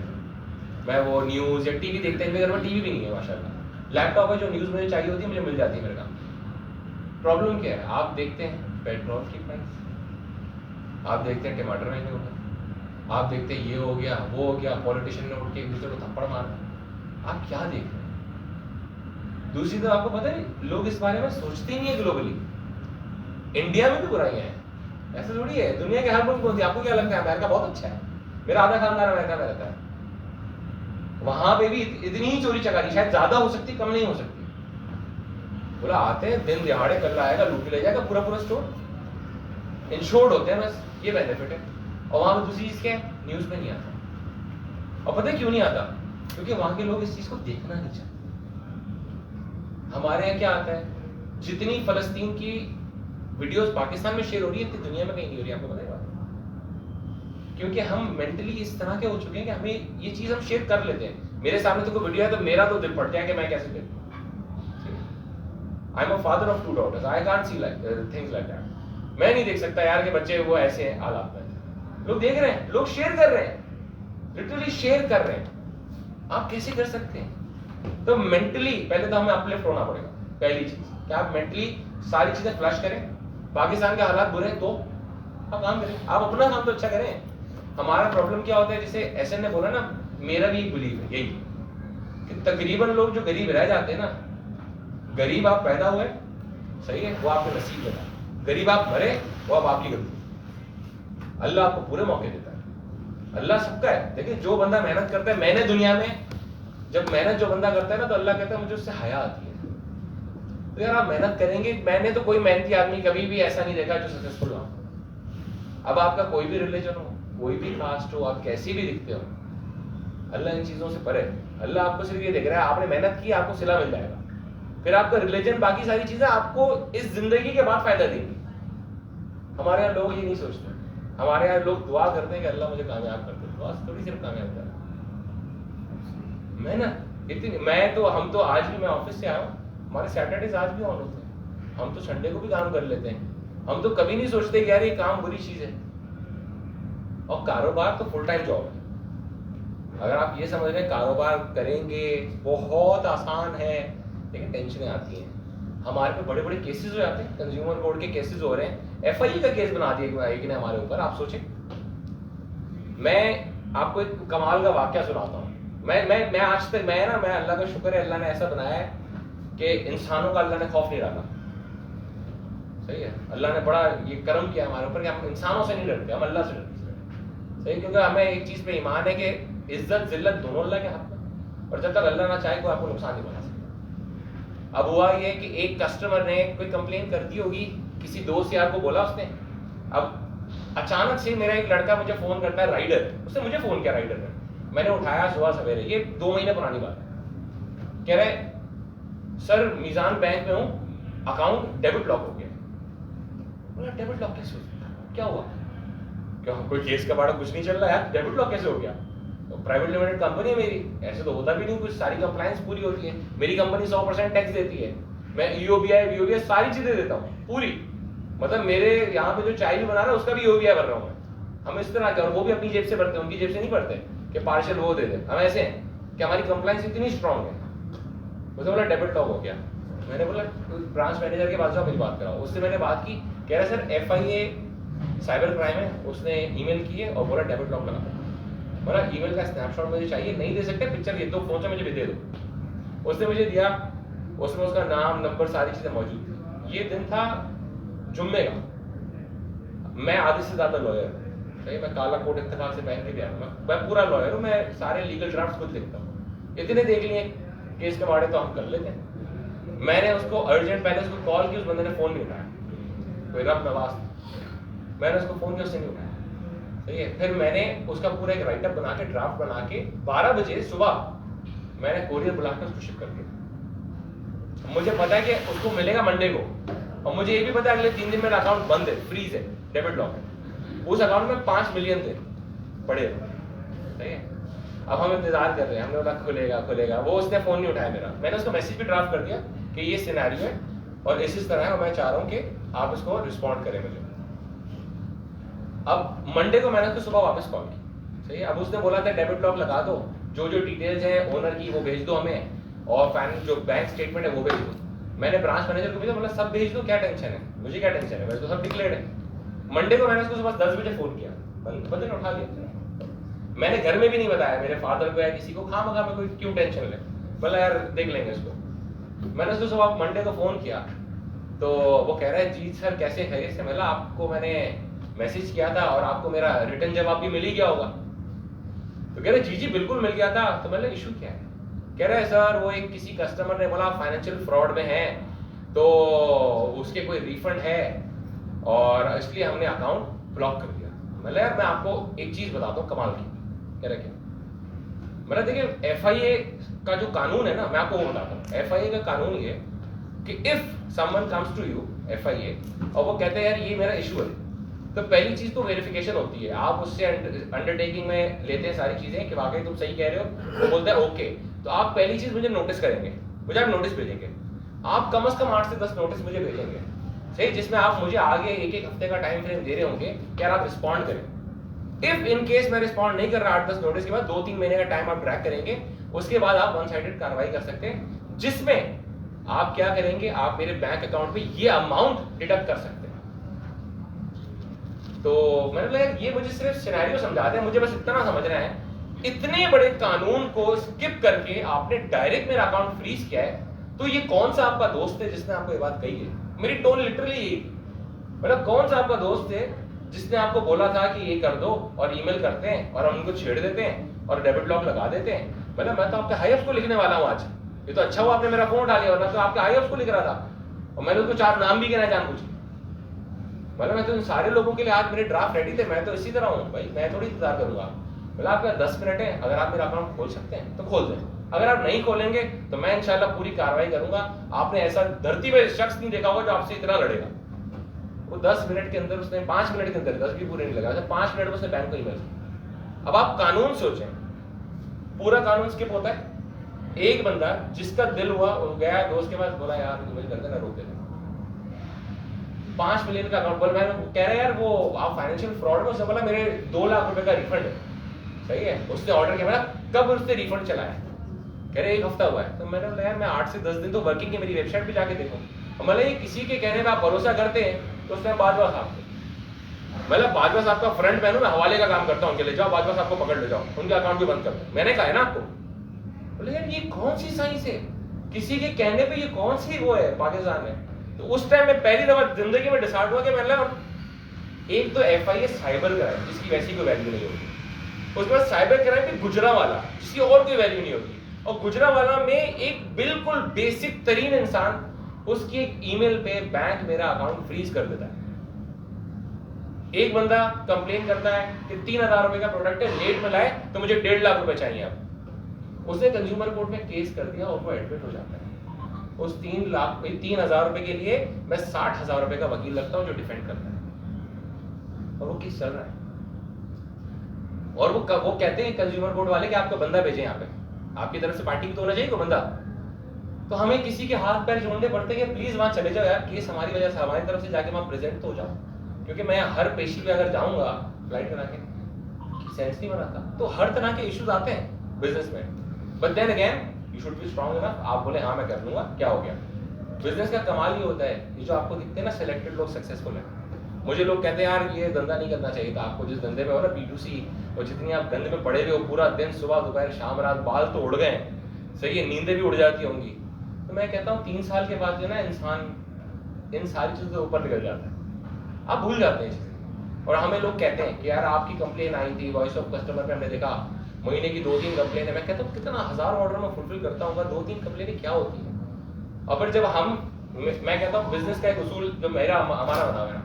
मैं वो न्यूज या टीवी देखते हैं, मेरे घर में टीवी भी नहीं है माशाल्लाह, लैपटॉप है, जो न्यूज मुझे चाहिए होती है मुझे मिल जाती है मेरे काम। प्रॉब्लम क्या है, आप देखते हैं पेट्रोल की प्राइस, आप देखते हैं टमाटर महंगे हो गए, आप देखते हैं ये हो गया वो हो गया, पॉलिटिशियन ने उठ के एक दूसरे को थप्पड़ मारा, आप क्या देख रहे हैं? दूसरी तरफ आपको पता है लोग इस बारे में सोचते ही नहीं है ग्लोबली। इंडिया में भी बुराइयां हैं, ऐसा थोड़ी है, दुनिया के हर मुल्क में होती है। आपको क्या लगता है अमेरिका बहुत अच्छा है? मेरा आधा खानदान अमेरिका में रहता है, वहां पे भी इतनी ही चोरी चकारी, शायद ज्यादा हो सकती, कम नहीं हो सकती। बोला आते हैं दिन दिहाड़े, कल आएगा लूट के ले जाएगा पूरा स्टोर, इंश्योर्ड होते हैं बस, ये बेनिफिट है। और वहां पे दूसरी चीज क्या है, न्यूज में नहीं आता। और पता है क्यों नहीं आता? क्योंकि वहां के लोग इस चीज को देखना नहीं चाहते। हमारे यहाँ क्या आता है, जितनी फलस्तीन की वीडियोस पाकिस्तान में शेयर हो रही है इतनी दुनिया में कहीं नहीं हो रही, आपको पता है बात? क्योंकि हम मेंटली इस तरह के हो चुके हैं कि हमें ये चीज हम शेयर कर लेते हैं। मेरे सामने तो कोई वीडियो है तो मेरा तो दिल पड़ता है कि मैं कैसे करूं। I am a father of 2 daughters, I can't see like things like that. मैं नहीं देख सकता यार कि बच्चे वो ऐसे हैं हालात में। लोग देख रहे हैं, लोग शेयर कर रहे हैं, लिटरली शेयर कर रहे हैं। आप कैसे कर सकते हैं? तो मेंटली पहले तो हमें अपलिफ्ट होना पड़ेगा। पहली चीज कि आप मेंटली सारी चीजें फ्लश करें। पाकिस्तान के हालात बुरे हैं तो आप काम करें, आप अपना काम तो अच्छा करें। हमारा प्रॉब्लम क्या होता है, जैसे एसएन ने बोला ना, मेरा भी एक बिलीव है यही कि तकरीबन लोग जो गरीब रह जाते हैं ना, गरीब आप पैदा हुए सही है, वो आपके नसीब में था, गरीब आप मरे वो अब आपकी गलती। अल्लाह आपको पूरे मौके देता है, अल्लाह सबका है। देखिए जो बंदा मेहनत करता है, मैंने दुनिया में जब मेहनत जो बंदा करता है ना तो अल्लाह कहता है मुझे उससे हया आती है। तो यार आप मेहनत करेंगे, मैंने तो कोई मेहनती आदमी कभी भी ऐसा नहीं देखा जो सक्सेसफुल हो। अब आपका कोई भी रिलीजन हो, कोई भी कास्ट हो, आप कैसी भी दिखते हो, अल्लाह इन चीजों से परे। अल्लाह आपको सिर्फ ये देख रहा है आपने मेहनत की, आपको सिला मिल जाएगा, फिर आपका रिलीजन बाकी सारी चीजें आपको इस जिंदगी के बाद फायदा देंगी। हमारे यहाँ लोग ये नहीं सोचते। हमारे यहाँ लोग दुआ करते हैं कि अल्लाह मुझे कामयाब कर दे, बस थोड़ी सिर्फ कामयाब कर। मेहनत इतनी, मैं तो हम तो आज भी, मैं ऑफिस से आया हूँ, हमारे सैटरडेज आज भी ऑन होते हैं, हम तो संडे को भी काम कर लेते हैं। हम तो कभी नहीं सोचते कि यार ये काम बुरी चीज है। और कारोबार तो फुल टाइम जॉब है। अगर आप ये समझ रहे हैं कारोबार करेंगे बहुत आसान है, लेकिन टेंशनें आती हैं। हमारे पे बड़े बड़े केसेस हो जाते हैं, कंज्यूमर कोर्ट के केसेस हो रहे हैं, एफआईई का केस बना दिया एक ने हमारे ऊपर। आप सोचें, मैं आपको एक कमाल का वाकया सुनाता हूँ। मैं आज तक मैं अल्लाह का शुक्र है, अल्लाह ने ऐसा बनाया है कि इंसानों का अल्लाह ने खौफ नहीं डाला। सही है, अल्लाह ने बड़ा ये करम किया हमारे ऊपर कि हम इंसानों से नहीं डरते, हम अल्लाह से डरते हैं। सही, क्योंकि हमें एक चीज पे ईमान है कि इज्जत जिल्लत दोनों अल्लाह के हाथ में, और जब तक अल्लाह ना चाहे कोई आपको नुकसान नहीं बना सकता। अब हुआ ये कि एक कस्टमर ने कोई कंप्लेन कर दी होगी, किसी दोस्त यार को बोला उसने। अब अचानक से मेरा एक लड़का मुझे फोन करता है, राइडर, उसने मुझे फोन किया राइडर ने। मैंने उठाया सुबह सवेरे, ये 2 महीने पुरानी बात है। कह रहे सर मीजान बैंक में हूँ, अकाउंट डेबिट लॉक हो गया। बोला डेबिट लॉक कैसे हो गया, क्या हुआ? क्या कोई केस का बड़ा कुछ नहीं चल रहा यार, डेबिट लॉक कैसे हो गया? तो प्राइवेट लिमिटेड कंपनी है मेरी, ऐसे तो होता भी नहीं कुछ, सारी कंप्लायंस पूरी होती है। मेरी कंपनी 100% टैक्स देती है, मैं ईओबीआई वीओबीआई सारी चीजें देता हूँ पूरी। मतलब मेरे यहाँ पे जो चाय भी बना रहा है उसका भी ईओबीआई भर रहा हूँ मैं। हम इस तरह के, और वो भी अपनी जेब से भरते हैं, उनकी जेब से नहीं भरते कि पार्शियल वो दे दे। हम ऐसे हैं कि हमारी कंप्लायंस इतनी स्ट्रांग है। मुझे बोला डेबिट लॉक हो गया। मैंने बोला ब्रांच मैनेजर के पास जाओ, मेरी बात कराओ। उससे मैंने बात की, कह रहा सर एफआईए साइबर क्राइम है, उसने ईमेल की है और बोला डेबिट लॉक लगा। बोला ईमेल का स्नैपशॉट मुझे चाहिए, नहीं दे सकते पिक्चर ये दो, फोन से मुझे भी दे दो। उसने मुझे दिया, उसमें उसका नाम नंबर सारी चीजें मौजूद थी। ये दिन था जुम्मे का। मैं आधे से ज्यादा लॉयर, सही, मैं काला कोट इत्तेफाक से पहन के गया, मैं पूरा लॉयर हूँ, मैं सारे लीगल ड्राफ्ट खुद लिखता हूँ। इतने देख लिए केस के बारे तो हम कर लेते हैं। मैंने उसको अर्जेंट, पहले उसको कॉल की, उस बंदे ने फोन नहीं उठाया, कोई रब नवाज। मैंने उसको फोन किया, उसने नहीं उठाया। सही है। फिर मैंने उसका पूरा एक राइटअप बना के, ड्राफ्ट बना के 12 बजे सुबह मैंने कोरियर बुलाकर उसको शिप कर दिया। मुझे पता है कि उसको मिलेगा मंडे को, और मुझे ये भी पता है अगले 3 दिन मेरा अकाउंट बंद है, फ्रीज है, डेबिट लॉक है। उस अकाउंट में 5 मिलियन थे पड़े, सही है। अब हम इंतजार कर रहे हैं, हमने बोला खुलेगा खुलेगा, वो उसने फोन नहीं उठाया मेरा। मैंने उसको मैसेज भी ड्राफ्ट कर दिया कि ये सिनेरियो है और इस तरह है, और मैं चाह रहा हूँ कि आप इसको रिस्पॉन्ड करें मुझे। अब मंडे को मैंने उसको सुबह वापस कॉल की, सही है। अब उसने बोला था डेबिट लॉक लगा दो, जो जो डिटेल्स हैं ओनर की वो भेज दो हमें, और फाइनेंस जो बैंक स्टेटमेंट है वो भेज दो। मैंने ब्रांच मैनेजर को भेजा, बोला सब भेज दो, क्या टेंशन है, मुझे क्या टेंशन है, वैसे तो सब डिक्लेयर्ड है। मंडे को मैंने उसको सुबह 10 बजे फोन किया, बंदे ने उठा लिया। मैंने घर में भी नहीं बताया मेरे फादर को या किसी को, खामखा में कोई क्यों टेंशन ले, बोला यार देख लेंगे इसको। मैंने उसको सुबह मंडे को फोन किया तो वो कह रहा है जी सर कैसे है इससे, मतलब आपको मैंने मैसेज किया था और आपको मेरा रिटर्न जवाब भी मिल ही गया होगा। तो कह रहे जी बिल्कुल मिल गया था। तो मतलब इशू क्या है? कह रहे सर वो एक किसी कस्टमर ने बोला फाइनेंशियल फ्रॉड में है, तो उसके कोई रिफंड है और इसलिए हमने अकाउंट ब्लॉक कर दिया। मतलब यार मैं आपको एक चीज बताता हूँ कमाल की। कह रहे क्या? मतलब देखिए FIA का जो कानून है ना, मैं आपको वो बताता हूँ। FIA का कानून ये कि if someone comes to you FIA और वो कहते हैं यार ये मेरा इशू है, तो पहली चीज तो वेरिफिकेशन होती है। आप उससे अंडरटेकिंग में लेते हैं सारी चीजें कि वाकई तुम सही कह रहे हो, वो बोलता है ओके, तो आप पहली चीज मुझे नोटिस करेंगे, मुझे आप नोटिस भेजेंगे। आप कम से कम 8 से 10 नोटिस मुझे भेजेंगे, सही, जिसमें आप मुझे आगे एक हफ्ते का टाइम फ्रेम दे रहे होंगे कि यार आप रिस्पॉन्ड करें। इफ इन केस मैं रिस्पॉन्ड नहीं कर रहा 8-10 नोटिस के बाद, 2-3 महीने का टाइम आप ट्रैक करेंगे, उसके बाद आप वन साइडेड कार्रवाई कर सकते हैं, जिसमें आप क्या करेंगे, आप मेरे बैंक अकाउंट में ये अमाउंट डिडक्ट कर सकते हैं। तो मैंने बोला यार ये मुझे सिर्फ सिनेरियो समझाते हैं, मुझे बस इतना समझना है, इतने बड़े कानून को स्किप करके आपने डायरेक्ट मेरा अकाउंट फ्रीज किया है, तो ये कौन सा आपका दोस्त है जिसने आपको ये बात कही है? मेरी टोन लिटरली यही, मतलब कौन सा आपका दोस्त है जिसने आपको बोला था कि ये कर दो और ईमेल करते हैं और हम उनको छेड़ देते हैं और डेबिट लॉक लगा देते हैं। मतलब मैं तो आपके हाईएफ्स को लिखने वाला हूं आज। ये तो अच्छा हुआ आपने मेरा फोन उठा लिया, वरना तो आपके हाईएफ्स को लिख रहा था और मैंने उसको 4 नाम भी गिनाए जानबूझ के। मतलब मैं तो इन सारे लोगों के लिए आज मेरे ड्राफ्ट रेडी थे, मैं तो इसी तरह हूँ भाई, मैं थोड़ी इंतजार करूंगा। मतलब आपका 10 मिनट है, अगर आप मेरा अकाउंट खोल सकते हैं तो खोल दें, अगर आप नहीं खोलेंगे तो मैं इंशाल्लाह पूरी कार्रवाई करूंगा। आपने ऐसा धरती पे शख्स नहीं देखा होगा जो आपसे इतना लड़ेगा। वो 10 मिनट के अंदर उसने, 5 मिनट के अंदर, 10 भी पूरे नहीं लगा, 5 मिनट में उसने बैंक को ईमेल किया। अब आप कानून सोचें, पूरा कानून स्किप होता है। एक बंदा जिसका दिल हुआ वो गया दोस्त के पास, बोला यार मुझे कर देना, रोक देना, 5 मिलियन का अकाउंट। बोला मैं कह रहा यार वो आप फाइनेंशियल फ्रॉड में, उसने बोला मेरे 2 लाख रुपए का रिफंड है, सही है। उसने ऑर्डर किया, कब उसने रिफंड चला है? कह रहे 1 हफ्ता हुआ है। तो मैंने बोला यार मैं 8 से 10 दिन तो वर्किंग है, मेरी वेबसाइट पे जाके देखो। मतलब ये किसी के कहने पे आप भरोसा करते हैं तो उसने बाजवा साहब, मतलब बाजवा साहब का फ्रंट मैन हूं मैं, हवाले का काम करता हूं, उनके ले जाओ बाजवा साहब को पकड़ ले जाओ, उनके अकाउंट भी बंद कर दो। मैंने कहा है ना आपको। बोले यार ये कौन सी साइंस है, किसी के कहने पे ये कौन सी वो है पाकिस्तान में। तो उस टाइम में पहली दफा जिंदगी में डिसाइड हुआ कि मतलब एक तो FIA साइबर क्राइम जिसकी वैसी कोई वैल्यू नहीं होती, उसके बाद साइबर क्राइम भी गुजरांवाला जिसकी और कोई वैल्यू नहीं होती, और गुजरांवाला में एक बिल्कुल बेसिक तरीन इंसान उसकी एक ईमेल पे बैंक मेरा अकाउंट फ्रीज कर देता है। एक बंदा कंप्लेन करता है कि 3000 रुपए का प्रोडक्ट है, लेट में लाए तो मुझे 1.5 लाख रुपए चाहिए। अब उसने कंज्यूमर कोर्ट में केस कर दिया और वो एडमिट हो जाता है। उस 3,000 रुपए के लिए मैं 60,000 रुपए का वकील लगता हूं जो डिफेंड करता है, और वो केस चल रहा है। और वो कहते हैं कंज्यूमर कोर्ट वाले कि आपका बंदा भेजे यहाँ पे, आपकी तरफ से पार्टी भी तो होना चाहिए कोई बंदा। तो हमें किसी के हाथ पैर जोड़ने पड़ते हैं कि प्लीज वहां चले जाओ यार, केस हमारी वजह से, हमारी तरफ से जाके वहां प्रेजेंट तो हो जाओ। क्योंकि मैं हर पेशी पे अगर जाऊंगा फ्लाइट करा के, सेंस नहीं बनाता। तो हर तरह के इश्यूज आते हैं बिजनेस में, but then again you should be strong enough. आप बोले हाँ मैं कर लूंगा, क्या हो गया। बिजनेस का कमाल ये होता है, ये जो आपको दिखते हैं ना सिलेक्टेड लोग सक्सेसफुल है। मुझे लोग कहते हैं यार ये धंधा नहीं करना चाहिए था आपको, जिस धंधे में हो ना B2C, और जितनी आप गंदे में पड़े हुए हो पूरा दिन, सुबह दोपहर शाम रात, बाल तो उड़ गए, सही है, नींदें भी उड़ जाती होंगी। तो मैं कहता हूँ 3 साल के बाद जो ना इंसान इन सारी चीजों से ऊपर निकल जाता है, आप भूल जाते हैं चीजें। और हमें लोग कहते हैं कि यार आपकी कंप्लेन आई थी, वॉइस ऑफ कस्टमर पे हमने देखा महीने की 2-3 कंप्लेन है। मैं कहता हूँ कितना 1000 ऑर्डर में फुलफिल करता हूँ, 2-3 कंप्लेन क्या होती है। और फिर जब मैं कहता हूँ बिजनेस का एक उसूल जो हमारा बना हुआ है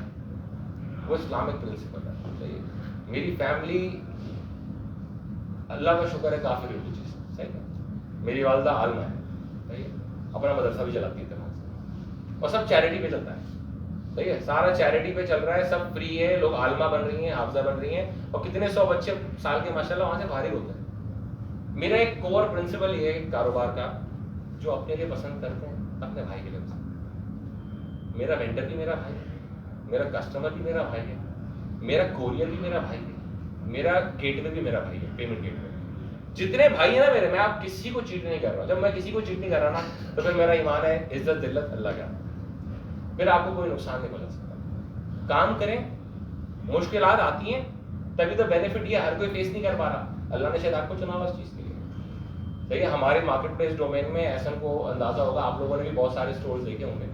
वो इस्लामिक प्रिंसिपल है, सही है। मेरी फैमिली अल्लाह का शुक्र है काफी रिलीजियस, सही है। मेरी वालदा आलमा है, सही है, अपना मदरसा भी चलाती है दिमाग से, और सब चैरिटी पे चलता है, सही है, सारा चैरिटी पे चल रहा है, सब फ्री है, लोग आलमा बन रही हैं, हाफजा बन रही हैं, और कितने 100 बच्चे साल के माशाल्लाह वहां से फारिग होते हैं। मेरा एक कोर प्रिंसिपल ये है कारोबार का, जो अपने लिए पसंद करते हैं अपने भाई के लिए पसंद। मेरा वेंडर भी मेरा भाई है, मेरा कस्टमर भी मेरा भाई है, मेरा कोरियर भी मेरा भाई है, मेरा गेटवे भी मेरा भाई है, पेमेंट गेटवे। जितने भाई है ना मेरे, मैं आप किसी को चीट नहीं कर रहा। जब मैं किसी को चीट नहीं कर रहा ना, तो फिर मेरा ईमान है, इज्जत दिल्लत अल्लाह का, फिर आपको कोई नुकसान नहीं पहुंचा सकता। काम करें, मुश्किलात आती हैं, तभी तो बेनिफिट ये हर कोई फेस नहीं कर पा रहा। अल्लाह ने शायद आपको चुना हुआ इस चीज के लिए, सही है। हमारे मार्केट प्लेस डोमेन में ऐसा को अंदाजा होगा, आप लोगों ने भी बहुत सारे स्टोर्स देखे होंगे,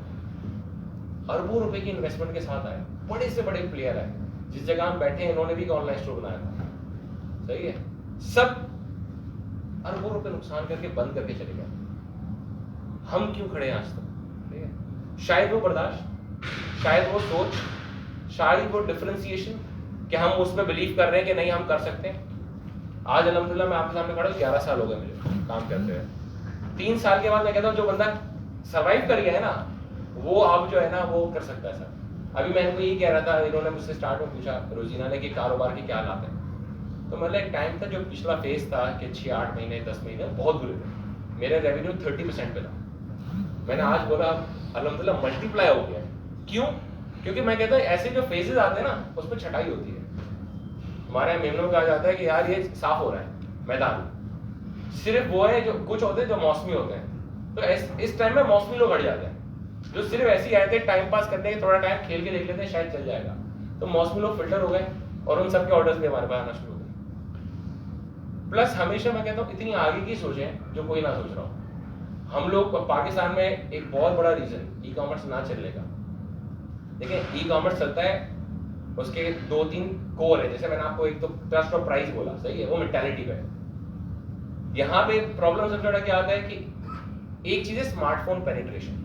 अरबों रुपए की इन्वेस्टमेंट के साथ आए, बड़े से बड़े प्लेयर है। जिस जगह हम बैठे हैं इन्होंने भी एक ऑनलाइन स्टोर बनाया था, सही है। सब अरबों रुपए नुकसान करके बंद करके चले गए। हम क्यों खड़े हैं आज तक, ठीक है। शायद वो बर्दाश्त, शायद वो सोच, शायद वो डिफरेंशिएशन कि हम उसमें बिलीव कर रहे हैं कि नहीं हम कर सकते हैं। आज अल्हम्दुलिल्लाह मैं आपके सामने खड़ा हूं, 11 साल हो गए मुझे काम करते हुए। 3 साल के बाद मैं कहता हूँ जो बंदा सर्वाइव कर गया है ना, वो अब जो है ना वो कर सकता है सर। अभी मैं इनको यही कह रहा था, इन्होंने मुझसे स्टार्ट में पूछा रोजीना ने कि कारोबार के क्या हालात है, तो मतलब एक टाइम था जो पिछला फेज था कि 6-8 महीने 10 महीने बहुत बुरे थे, मेरा रेवेन्यू 30% पे था। मैंने आज बोला अल्हम्दुलिल्लाह मल्टीप्लाई हो गया। क्यों? क्योंकि मैं कहता हूँ ऐसे जो फेजेस आते हैं ना उसमें छटाई होती है। हमारे यहाँ मेमनों में कहा जाता है कि यार ये साफ हो रहा है मैदान, सिर्फ वो है जो कुछ होते हैं जो मौसमी होते हैं, तो इस टाइम में मौसमी लोग हट जाते हैं, जो सिर्फ ऐसे ही आए थे टाइम पास करने के, थोड़ा टाइम खेल के देख लेते हैं शायद चल जाएगा, तो मौसमी लोग फिल्टर हो गए और उन सबके ऑर्डर्स भी हमारे पास आना शुरू हो गए। प्लस हमेशा मैं कहता हूँ इतनी आगे की सोचें जो कोई ना सोच रहा हो। हम लोग पाकिस्तान में एक बहुत बड़ा रीजन ई कॉमर्स ना चलने का, देखिए ई कॉमर्स चलता है, उसके 2-3 कोर है। जैसे मैंने आपको एक तो ट्रस्ट और प्राइस बोला, सही है, वो मेंटालिटी पे है। यहाँ पे प्रॉब्लम सबसे बड़ा क्या आता है कि एक चीज है स्मार्टफोन पेनिट्रेशन।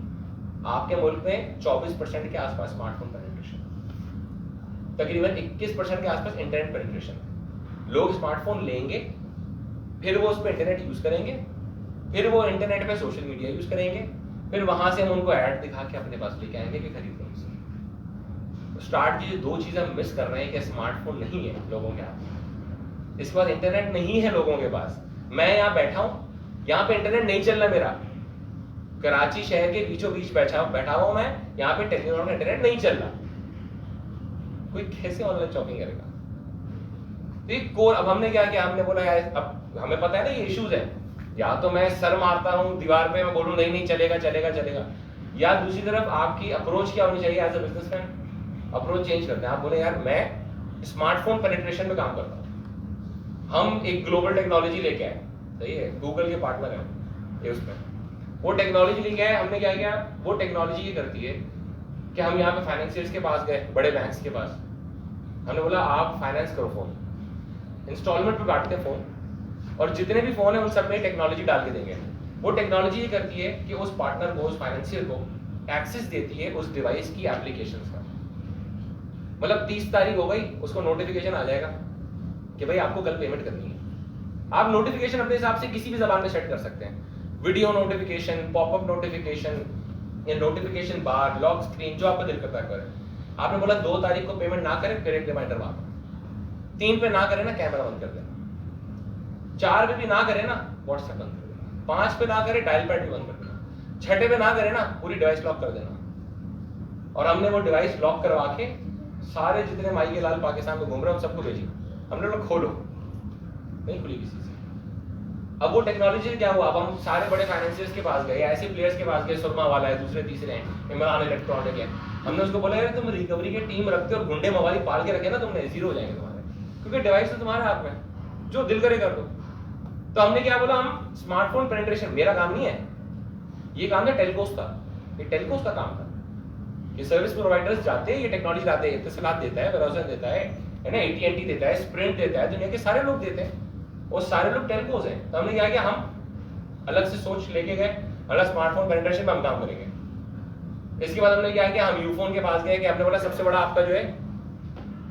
आपके मुल्क में 24% के आसपास स्मार्टफोन पेनिट्रेशन, तकरीबन 21% के आसपास इंटरनेट पेनिट्रेशन। लोग स्मार्टफोन लेंगे, फिर वो उस पर इंटरनेट यूज करेंगे, फिर वो इंटरनेट पे सोशल मीडिया यूज करेंगे, फिर वहां से हम उनको ऐड दिखा के अपने पास लेके आएंगे कि खरीद लो। स्टार्ट की जो 2 चीजें हम मिस कर रहे हैं कि स्मार्टफोन नहीं है लोगों के हाथ, इसके बाद इंटरनेट नहीं है लोगों के पास। मैं यहाँ बैठा हूँ, यहाँ पे इंटरनेट नहीं चल रहा मेरा, कराची शहर के बीचों बीच बैठा हुआ मैं, यहाँ पे टेलीफोन का इंटरनेट नहीं चल रहा, कोई कैसे ऑनलाइन शॉपिंग करेगा? तो ये कोर, अब हमने क्या किया, हमने बोला यार अब हमें पता है ना ये इश्यूज है, या तो मैं सर मारता हूँ दीवार पे, मैं बोलूँ नहीं नहीं चलेगा चलेगा चलेगा, या दूसरी तरफ आपकी अप्रोच क्या होनी चाहिए as a businessman, approach change करते हैं। आप बोले यार मैं स्मार्टफोन पेनिट्रेशन में काम करता हूँ, हम एक ग्लोबल टेक्नोलॉजी लेके आए, सही है, गूगल के पार्टनर है ये, उसमें वो टेक्नोलॉजी लेके आए। हमने क्या किया, वो टेक्नोलॉजी ये करती है कि हम यहाँ पे फाइनेंशियर्स के पास गए, बड़े बैंक्स के पास, हमने बोला आप फाइनेंस करो, फोन इंस्टॉलमेंट पे काटते हैं फोन, और जितने भी फोन है उन सब में टेक्नोलॉजी डाल के देंगे। वो टेक्नोलॉजी ये करती है कि उस पार्टनर को, उस फाइनेंशियर को एक्सेस देती है उस डिवाइस की एप्लीकेशंस का। मतलब 30 तारीख हो गई, उसको नोटिफिकेशन आ जाएगा कि भाई आपको कल पेमेंट करनी है। आप नोटिफिकेशन अपने हिसाब से किसी भी जबान में सेट कर सकते हैं, वीडियो नोटिफिकेशन, पॉपअप नोटिफिकेशन, या नोटिफिकेशन बार, लॉक स्क्रीन, जो आपका दिल करता है। आपने बोला 2 तारीख को पेमेंट ना करें, फिर एक रिमाइंडर मारो, 3 पे ना करें ना कैमरा बंद कर देना, 4 पे भी ना करें ना व्हाट्सएप बंद कर देना, 5 पे ना करें डायल पैड भी बंद कर देना, 6 पे ना करें ना पूरी डिवाइस लॉक कर देना। और हमने वो डिवाइस लॉक करवा के सारे जितने माई के लाल पाकिस्तान में घूम रहे हैं सबको भेजी, हमने लोग खोलो, नहीं खुली किसी से। अब वो टेक्नोलॉजी क्या हुआ, अब हम सारे बड़े फाइनेंशियर्स के पास गए, ऐसे प्लेयर्स के पास गए, सुरमा वाला है, दूसरे तीसरे हैं, इमरान इलेक्ट्रॉनिक है, हमने उसको बोला यार तुम रिकवरी की टीम रखते हो और गुंडे मवाली पाल के रखे ना, तुमने जीरो हो जाएंगे तुम्हारे, क्योंकि डिवाइस तो तुम्हारे हाथ में, जो दिल करे कर दो। तो हमने क्या बोला, हम स्मार्टफोन पेनिट्रेशन, मेरा काम नहीं है ये, काम है टेलकोस का, ये टेलकोस का काम था। ये सर्विस प्रोवाइडर्स जाते हैं, ये टेक्नोलॉजी लाते हैं, इत्तेसालात देता है, वेराउज़र देता है ना, AT&T देता है, स्प्रिंट देता है, दुनिया के सारे लोग देते हैं, वो सारे लोग टेलकोस हैं। तो हमने क्या किया, हम अलग से सोच लेके गए, अलग स्मार्टफोन पेनिट्रेशन में हम काम करेंगे। इसके बाद हमने क्या किया, हम यूफोन के पास गए कि हमने बोला सबसे बड़ा आपका जो है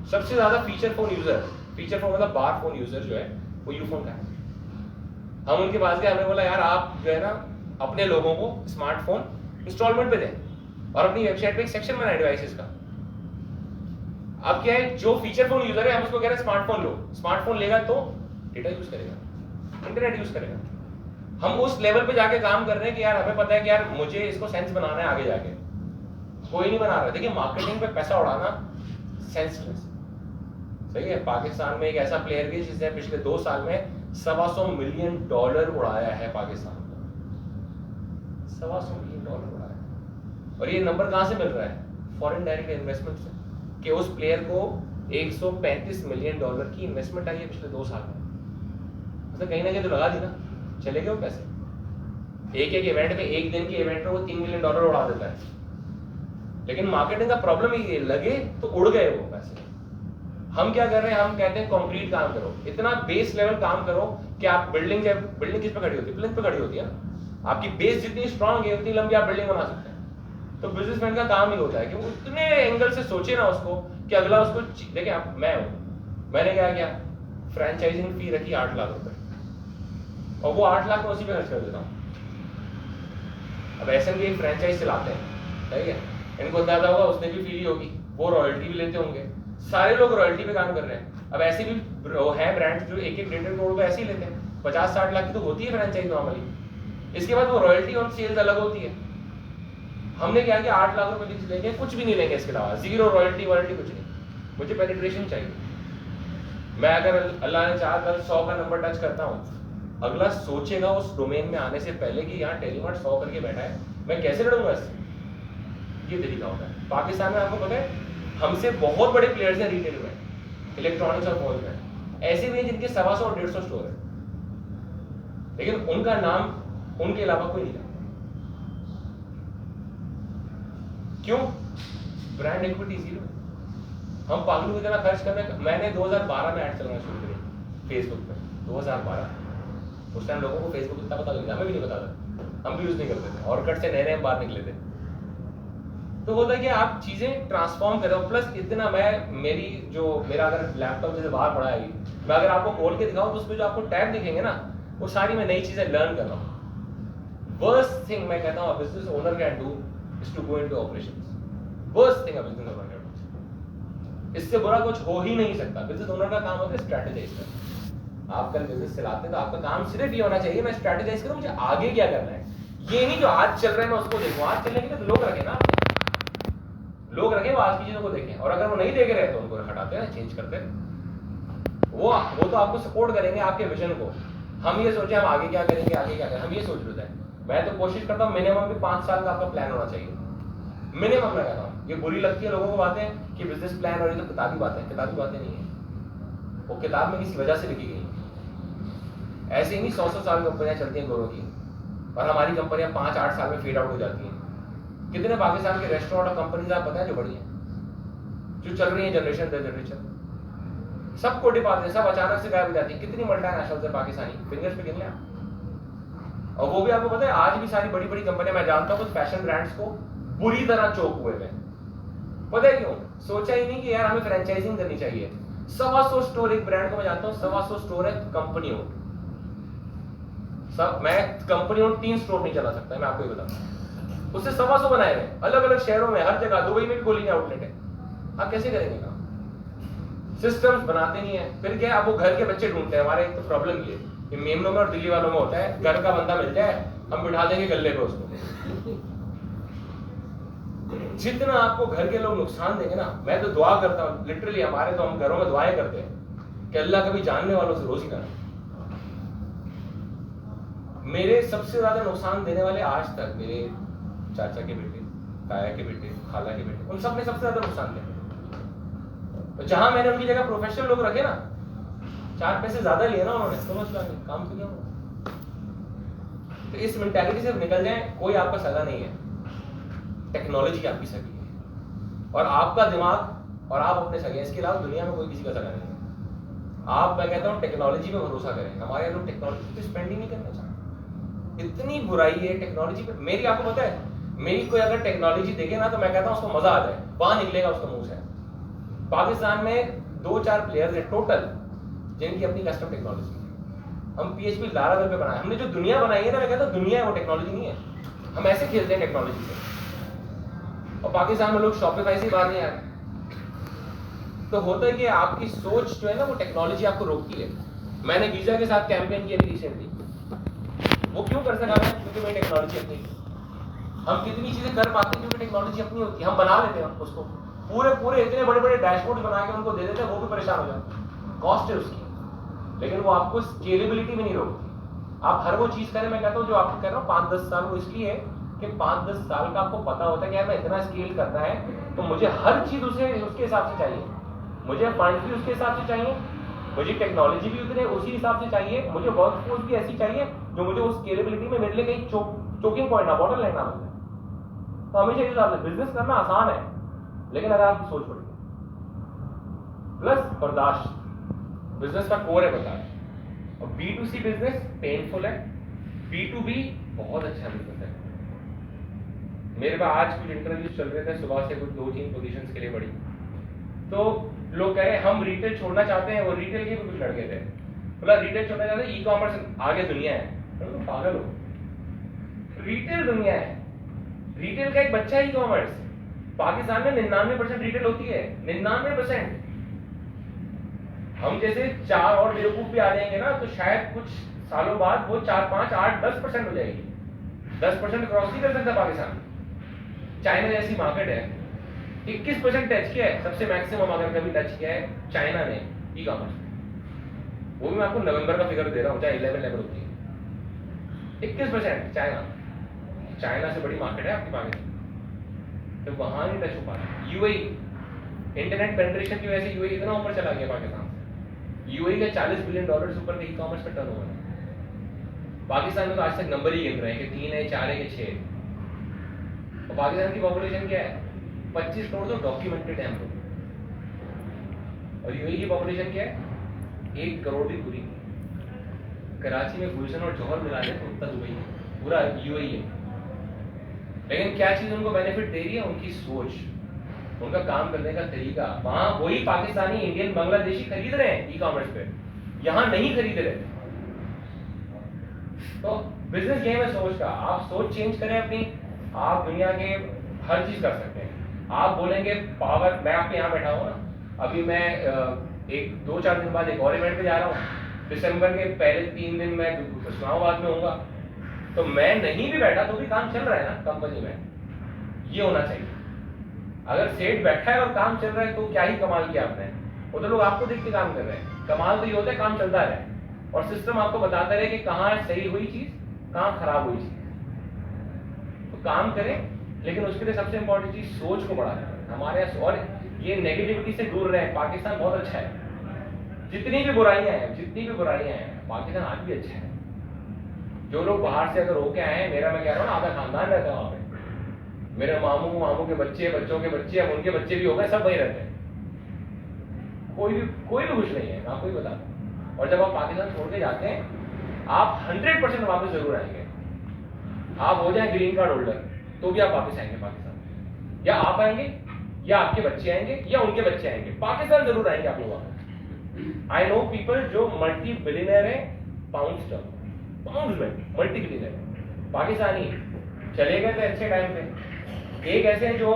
सबसे ज्यादा feature phone user, feature phone मतलब बार फोन यूजर जो है वो यूफोन का है। हम उनके पास गए, हमने बोला यार आप जो है ना अपने लोगों को स्मार्टफोन इंस्टॉलमेंट पे दें और अपनी वेबसाइट पे एक सेक्शन बनाए डिवाइसेस का। अब क्या है, जो फीचर फोन यूजर है हम उसको कह रहे हैं स्मार्टफोन लो, स्मार्टफोन लेगा तो डेटा यूज करेगा, इंटरनेट यूज करेगा। हम उस लेवल पे जाके काम कर रहे हैं कि यार हमें पता है कि यार मुझे इसको सेंस बनाना है आगे जाके, कोई नहीं बना रहा। देखिए मार्केटिंग पे पैसा उड़ाना सेंसलेस, सही है। पाकिस्तान में एक ऐसा प्लेयर भी जिसने पिछले 2 साल में $125 मिलियन उड़ाया है पाकिस्तान को, $125 मिलियन उड़ाया है। और ये नंबर कहां से मिल रहा है? फॉरेन डायरेक्ट इन्वेस्टमेंट से, कि उस प्लेयर को $135 मिलियन की इन्वेस्टमेंट आई है पिछले 2 साल में। मतलब कहीं ना कहीं तो लगा दी ना, चले गए वो पैसे। एक इवेंट में, एक दिन के इवेंट में वो $3 मिलियन उड़ा देता है। लेकिन मार्केटिंग का प्रॉब्लम ये, लगे तो उड़ गए वो पैसे। हम क्या कर रहे हैं, हम कहते हैं कंक्रीट काम करो, इतना बेस लेवल काम करो कि आप बिल्डिंग किस पे खड़ी होती है? प्लिंथ पे खड़ी होती है ना। आपकी बेस जितनी स्ट्रांग है उतनी लंबी आप बिल्डिंग बना सकते हैं। तो बिजनेसमैन का काम ही होता है कि वो इतने एंगल से सोचे ना उसको कि अगला उसको देखिए। आप मैं हूं, मैंने क्या किया, फ्रेंचाइजिंग फी रखी 8 लाख रुपए, और वो 8 लाख में उसी पे खर्च कर देता हूं। अब ऐसे भी एक फ्रेंचाइज चलाते हैं, ठीक है, इनको अंदाजा होगा उसने भी फी ली होगी, वो रॉयल्टी भी लेते होंगे, सारे लोग रॉयल्टी पे काम कर रहे हैं। अब ऐसे भी है ब्रांड जो 1-1 करोड़ पे ऐसे ही लेते हैं, 50-60 लाख की तो होती है फ्रेंचाइज नॉर्मली। इसके बाद वो रॉयल्टी और सेल्स अलग होती है। हमने क्या किया, 8 लाख रुपए लेंगे, कुछ भी नहीं लेंगे इसके अलावा, जीरो रॉयल्टी वॉयल्टी कुछ नहीं। मुझे पेनिट्रेशन चाहिए। मैं अगर अल्लाह ने चाहा कल 100 का नंबर टच करता हूँ, अगला सोचेगा उस डोमेन में आने से पहले कि यहाँ टेलीमार्ट 100 करके बैठा है, मैं कैसे लड़ूंगा इससे। ये तरीका होता है। पाकिस्तान में आपको पता है हमसे बहुत बड़े प्लेयर्स हैं रिटेल में, इलेक्ट्रॉनिक्स और फोन में, ऐसे भी हैं जिनके 125 और 150 स्टोर है, लेकिन उनका नाम उनके अलावा कोई नहीं जानता। क्यों? Brand equity zero. हम पागलों की तरह खर्च करने। मैंने 2012 में ऐड चलाना शुरू करी फेसबुक पे, 2012। उस टाइम लोगों को फेसबुक इतना पता नहीं था, हमें भी नहीं पता था, हम भी यूज नहीं करते थे, और कट से नए नए बाहर निकले थे। तो होता है कि आप चीजें ट्रांसफॉर्म करो। प्लस इतना मेरा अगर लैपटॉप जैसे बाहर पड़ा है, मैं अगर आपको खोल के दिखाऊं तो उसमें जो आपको टैब दिखेंगे ना, वो सारी मैं नई चीजें लर्न कर रहा हूँ। वर्स्ट थिंग मैं कहता हूँ business owner can do is to go into operations. Worst thing business owner can do, इससे बुरा कुछ हो ही नहीं सकता। बिजनेस ओनर का काम होता है स्ट्रेटेजाइज करना। आप कल बिजनेस चलाते हैं तो आपका काम सिर्फ ये होना चाहिए, मैं स्ट्रेटेजाइज करूं, मुझे आगे क्या करना है। ये नहीं जो आज चल रहा है मैं उसको देखूं। आज चलने के लिए तो लोग रखे ना, लोग रखे, वो आज की चीजों को देखें, और अगर वो नहीं देख रहे तो उनको हटाते हैं, चेंज करते हैं। वो तो आपको सपोर्ट करेंगे आपके विजन को। हम ये सोचे हम आगे क्या करेंगे, आगे क्या करेंगे, हम ये सोच लेते हैं। मैं तो कोशिश करता हूँ मिनिमम भी 5 साल का आपका प्लान होना चाहिए, मिनिमम। मैं कहता हूँ ये बुरी लगती है लोगों को बातें कि बिजनेस प्लान, और ये तो किताबी बातें, किताबी बातें नहीं है, वो किताब में किसी वजह से लिखी गई। ऐसे ही नहीं 100-100 साल कंपनियां चलती हैं गोरों की, और हमारी कंपनियां 5-8 साल में फेड आउट हो जाती हैं। कितने पाकिस्तान के रेस्टोरेंट और कंपनीज आप पता है जो बड़ी हैं, जो चल रही है जनरेशन दर जनरेशन, सबको डिपाते हैं, सब अचानक से गायब हो जाती है। कितनी मल्टीनेशनल है पाकिस्तानी, फिंगर्स पे गिन लें आप। और वो भी आपको पता है आज भी सारी बड़ी बड़ी कंपनियां, मैं जानता हूँ कुछ फैशन ब्रांड्स को बुरी तरह चौक हुए हैं। पता है क्यों? सोचा ही नहीं कि यार हमें फ्रेंचाइजिंग करनी चाहिए। 125 स्टोर एक ब्रांड को मैं जानता हूँ, 125 स्टोर है कंपनी ओन। सब मैं कंपनी ओन 3 स्टोर नहीं चला सकता, मैं आपको ये बताऊँ। उससे 125 बनाए हुए अलग अलग शहरों में, हर जगह। दुबई में भी खोली आउटलेट है। आप कैसे करेंगे काम? सिस्टम्स बनाते नहीं है। फिर क्या, अब वो घर के बच्चे ढूंढते हैं। हमारे एक तो प्रॉब्लम ये मेमनों में और दिल्ली वालों में होता है, घर का बंदा मिल जाए हम बिठा देंगे गले पे उसको। जितना आपको घर के लोग नुकसान देंगे ना, मैं तो दुआ करता हूँ लिटरली, हमारे तो हम घरों में दुआएं करते हैं कि अल्लाह कभी जानने वालों से रोज ही ना। मेरे सबसे ज्यादा नुकसान देने वाले आज तक मेरे चाचा के बेटे, ताया के बेटे, खाला के बेटे, उन सब ने सबसे ज्यादा नुकसान दिया। तो जहां मैंने उनकी जगह प्रोफेशनल लोग रखे ना, 4 पैसे ज्यादा लिए ना उन्होंने, तो मसला नहीं, काम तो किया। तो इस मेंटालिटी से निकल जाए, कोई आपका सगा नहीं है, टेक्नोलॉजी आपकी सगी है, और आपका दिमाग और आप अपने सगे। इसके अलावा दुनिया में कोई किसी का सगा नहीं है। आप, मैं कहता हूँ टेक्नोलॉजी पे भरोसा करें। हमारे लोग टेक्नोलॉजी पे स्पेंडिंग नहीं करना चाहते, इतनी बुराई है टेक्नोलॉजी पे। मेरी आपको पता है, मेरी कोई अगर टेक्नोलॉजी देखे ना तो मैं कहता हूँ उसको मजा आ जाए, वहां निकलेगा उसका मुंह से। पाकिस्तान में 2-4 प्लेयर्स हैं टोटल जिनकी अपनी कस्टम टेक्नोलॉजी है। हम PHP लारावेल पे बनाए, हमने जो दुनिया बनाई है ना, मैं कहता हूँ दुनिया है, वो टेक्नोलॉजी नहीं है। हम ऐसे खेलते हैं टेक्नोलॉजी से, और पाकिस्तान में लोग शॉपिफाई से बाहर नहीं आ रहे। तो होता है कि आपकी सोच जो है ना, वो टेक्नोलॉजी आपको रोकती है। मैंने वीजा के साथ कैंपेन किया थी रिसेंटली, वो क्यों कर सका मैं? क्योंकि मेरी टेक्नोलॉजी अपनी। हम कितनी चीजें कर पाते हैं क्योंकि टेक्नोलॉजी अपनी होती है, हम बना लेते हैं उसको। पूरे इतने बड़े बड़े डैशबोर्ड बना के उनको दे देते हैं, वो भी परेशान हो जाते हैं, कॉस्ट है उसकी, लेकिन वो आपको स्केलेबिलिटी में नहीं रोकती। आप हर वो चीज करें, मैं कहता हूँ जो आपको कह रहा हूँ 5-10 साल, वो इसलिए कि 5-10 साल का आपको पता होता है कि यार मैं इतना स्केल करना है, तो मुझे हर चीज उसके हिसाब से चाहिए, मुझे फंड भी उसके हिसाब से चाहिए, मुझे टेक्नोलॉजी भी उतने उसी हिसाब से चाहिए, मुझे वर्कफोर्स भी ऐसी चाहिए जो मुझे उस स्केलेबिलिटी में मेरे लिए कहीं चोकिंग पॉइंट ना, बॉटल लाइन ना बन जाए। तो हमेशा ये हिसाब से बिजनेस करना आसान है, लेकिन अगर आपकी सोच बड़ी प्लस बर्दाश्त, बिजनेस का कोर है बर्दाश्त। और B2C बिजनेस पेनफुल है, B2B बहुत अच्छा बिजनेस है। मेरे पास आज कुछ इंटरव्यूज चल रहे थे, सुबह से कुछ 2-3 पोजीशंस के लिए बड़ी, तो लोग कह रहे हैं हम रिटेल छोड़ना चाहते हैं। वो रिटेल के भी कुछ लड़के थे, बोला रिटेल छोड़ना चाहते हैं, ई-कॉमर्स आगे दुनिया है। तो पागल हो, रिटेल दुनिया है, रिटेल का एक बच्चा है ई-कॉमर्स। पाकिस्तान में 99% रिटेल होती है, 99%। हम जैसे 4 और बेवकूफ भी आ जाएंगे ना, तो शायद कुछ सालों बाद वो 4, 5, 8, 10% हो जाएगी। 10% क्रॉस नहीं कर सकता पाकिस्तान। चाइना जैसी मार्केट है, 21% टच किया है, सबसे मैक्सिमम अगर कभी टच किया है चाइना ने ई कॉमर्स। वो भी मैं आपको नवंबर का फिगर दे रहा हूँ, चाहे 11 लेवल होती है। 21% चाइना से बड़ी मार्केट है आपकी पाकिस्तान, तो वहां नहीं टच हो पा रहा। यूएई इंटरनेट पेनिट्रेशन की वजह से यूएई इतना ऊपर चला गया पाकिस्तान से। यूएई का $40 बिलियन ऊपर का ई कॉमर्स का टर्नओवर है। पाकिस्तान में तो आज तक नंबर ही गिन रहे हैं कि 3 है, 4 है कि 6 है। और पाकिस्तान की पॉपुलेशन क्या है? 25 करोड़ तो डॉक्यूमेंटेड है हम लोग, और यूएई की पॉपुलेशन क्या है? 1 करोड़ भी पूरी। कराची में गुलशन और जौहर मिला ले तो उतना दुबई है, पूरा यूएई है। लेकिन क्या चीज उनको बेनिफिट दे रही है? उनकी सोच, उनका काम करने का तरीका। वहां वही पाकिस्तानी, इंडियन, बांग्लादेशी खरीद रहे हैं ई कॉमर्स पे, यहां नहीं खरीद रहे। तो बिजनेस गेम है सोच का। आप सोच चेंज करें अपनी, आप दुनिया के हर चीज कर सकते हैं। आप बोलेंगे पावर, मैं आपके यहाँ बैठा हूँ ना, अभी मैं 2-4 दिन बाद एक और इवेंट पे जा रहा हूँ। दिसंबर के पहले 3 दिन मैं इस्लामाबाद में होऊंगा, तो मैं नहीं भी बैठा तो भी काम चल रहा है ना कंपनी में। ये होना चाहिए। अगर सेठ बैठा है और काम चल रहा है तो क्या ही कमाल किया आपने। वो तो लोग आपको देख के काम कर रहे हैं। कमाल तो ये होता है काम चलता रहे और सिस्टम आपको बताता रहे कि कहाँ सही हुई चीज, कहाँ खराब हुई चीज। तो काम करें, लेकिन उसके लिए सबसे इंपॉर्टेंट चीज सोच को बढ़ाना है हमारे यहाँ। और ये नेगेटिविटी से दूर रहे। पाकिस्तान बहुत अच्छा है, जितनी भी बुराइयां हैं पाकिस्तान आज भी अच्छा है। जो लोग बाहर से अगर होके आए हैं, मैं कह रहा हूँ ना, आधा खानदान रहता है वहां पे। मेरे मामू के बच्चे, बच्चों के बच्चे, अब उनके बच्चे भी हो गए, सब वही रहते हैं। कोई भी खुश नहीं है, ना कोई बताता। और जब आप पाकिस्तान छोड़ के जाते हैं, आप 100% वापस जरूर आएंगे। आप हो जाए ग्रीन कार्ड होल्डर तो भी आप वापस आएंगे पाकिस्तान, या आप आएंगे या आपके बच्चे आएंगे या उनके बच्चे आएंगे, पाकिस्तान जरूर आएंगे आप लोग वापस। आई नो पीपल जो मल्टी बिलियनर है, पाउंड में मल्टी बिलियनर पाकिस्तानी चले गए थे अच्छे टाइम पे। एक ऐसे हैं जो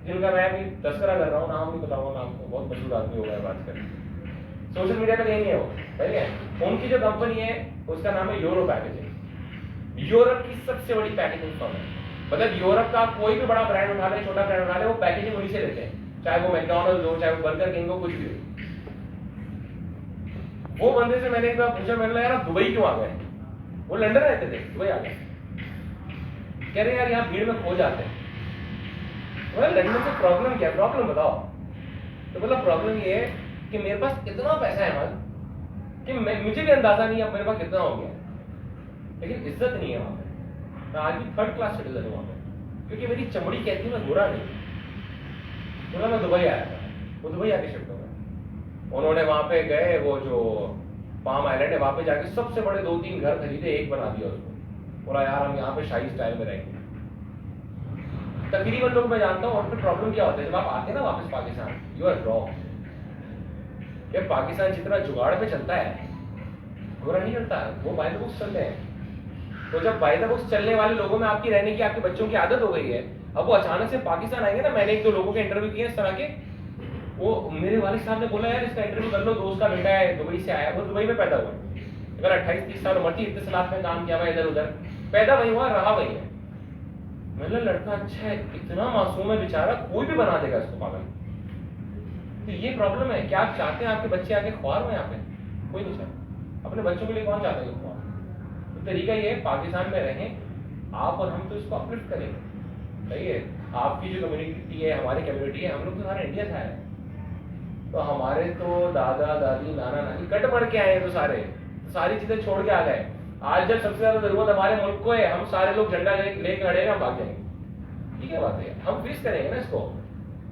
जिनका मैं अभी तस्करा कर रहा हूँ, नाम नहीं बताऊंगा, नाम को बहुत मशहूर आदमी हो गया आजकल, सोशल मीडिया पे नहीं है वो, ठीक है। उनकी जो कंपनी है उसका नाम है यूरो पैकेजिंग। यूरोप की सबसे बड़ी पैकेजिंग फर्म है। मतलब यूरोप का कोई भी बड़ा ब्रांड उठा ले, छोटा ब्रांड उठा ले, वो पैकेजिंग उन्हीं से लेते हैं, चाहे वो मैकडॉनल्ड्स हो, चाहे वो बर्गर किंग हो, कुछ भी हो। वो बंदे से मैंने एक बार पूछा, मैंने कहा यार दुबई क्यों आ गए? वो लंदन रहते थे, दुबई आ गए। कह रहे यार यहाँ भीड़ में खो जाते हैं। लंदन से प्रॉब्लम क्या है? प्रॉब्लम बताओ। तो बोला प्रॉब्लम ये है कि मेरे पास इतना पैसा है मन कि मुझे भी अंदाजा नहीं है मेरे पास कितना हो गया, लेकिन इज्जत नहीं है वहां पे। मैं आज भी 3rd क्लास सिटीजन हूं वहां पे, क्योंकि मेरी चमड़ी कहती है मैं गोरा नहीं। बोला मैं दुबई आया था, वो दुबई आके शिफ्ट हो गए। उन्होंने वहां पे गए, वो जो पाम आइलैंड है वहां पे जाके सबसे बड़े 2-3 घर खरीदे, एक बना दिया उसको। बोला यार हम यहाँ पे शाही स्टाइल में रहेंगे। तकरीबन लोग मैं जानता हूँ। और फिर प्रॉब्लम क्या होता है, जब आप आते हैं ना वापस पाकिस्तान, यू आर रॉन्ग। कि पाकिस्तान जितना जुगाड़ में चलता है बुरा नहीं चलता, वो बाय द बुक्स चल रहे हैं। तो जब बाय द बुक्स चलने वाले लोगों में आपकी रहने की, आपके बच्चों की आदत हो गई है, अब वो अचानक से पाकिस्तान आएंगे ना। मैंने एक दो लोगों के इंटरव्यू किए इस तरह के, वो मेरे वालिद साहब ने बोला यार इसका इंटरव्यू कर लो, दोस्त का बेटा है दुबई से आया, वो दुबई में पैदा हुआ, अगर 28-30 साल उम्र थी, इत्तेसालात में काम किया हुआ, इधर उधर पैदा वही हुआ, रहा वही है। मतलब लड़का अच्छा है, इतना मासूम है बेचारा, कोई भी बना देगा इसको पागल। तो ये प्रॉब्लम है। क्या आप चाहते हैं आपके बच्चे आके ख्वार में? यहाँ पे कोई नहीं चाहता। अपने बच्चों के लिए कौन चाहता है ख्वार? तो तरीका ये है, पाकिस्तान में रहें आप और हम, तो इसको अपलिफ्ट करेंगे। सही है, आपकी जो कम्युनिटी है, हमारी कम्युनिटी है, हम लोग तो सारे इंडिया से आए हैं, तो हमारे तो दादा दादी नाना नानी कट मर के आए हैं, तो सारी चीजें छोड़ के आ गए। आज जब सबसे ज्यादा जरूरत हमारे मुल्क को है, हम सारे लोग झंडा लेके खड़े हैं, हम भाग जाएंगे। ठीक है बात है, हम फेस करेंगे ना इसको,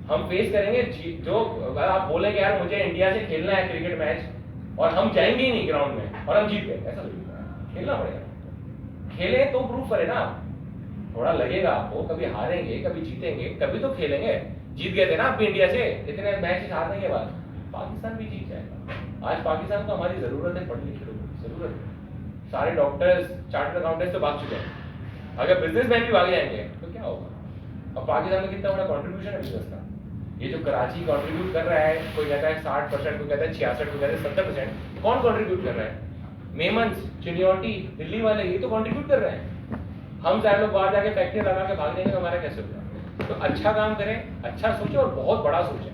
हम फेस करेंगे। जो अगर आप बोलेंगे यार मुझे इंडिया से खेलना है क्रिकेट मैच और हम जाएंगे ही नहीं ग्राउंड में और हम जीत गए, ऐसा नहीं, खेलना पड़ेगा। खेले तो प्रूफ करे ना, थोड़ा लगेगा आपको, कभी हारेंगे कभी जीतेंगे, कभी तो खेलेंगे। जीत गए थे ना आप इंडिया से, इतने मैच हारने के बाद पाकिस्तान भी जीत जाएगा। आज पाकिस्तान को हमारी जरूरत है, पढ़ने की जरूरत है। सारे डॉक्टर्स, चार्टर्ड अकाउंटेंट्स तो भाग चुके हैं, अगर बिजनेसमैन भी भाग जाएंगे तो क्या होगा? अब पाकिस्तान में कितना बड़ा कंट्रीब्यूशन है बिजनेस का। ये जो कराची कंट्रीब्यूट कर रहा है, कोई कहता है 60%, कोई कहता है 66%, कोई कहता है 70%, कौन कंट्रीब्यूट कर रहा है? मेमन्स, चिनियोटी, दिल्ली वाले, ये तो कंट्रीब्यूट कर रहे हैं। हम सारे लोग बाहर जाके फैक्ट्री लगा के भाग जाएंगे तो हमारा कैसे होगा? तो अच्छा काम करें, अच्छा सोचें और बहुत बड़ा सोचें,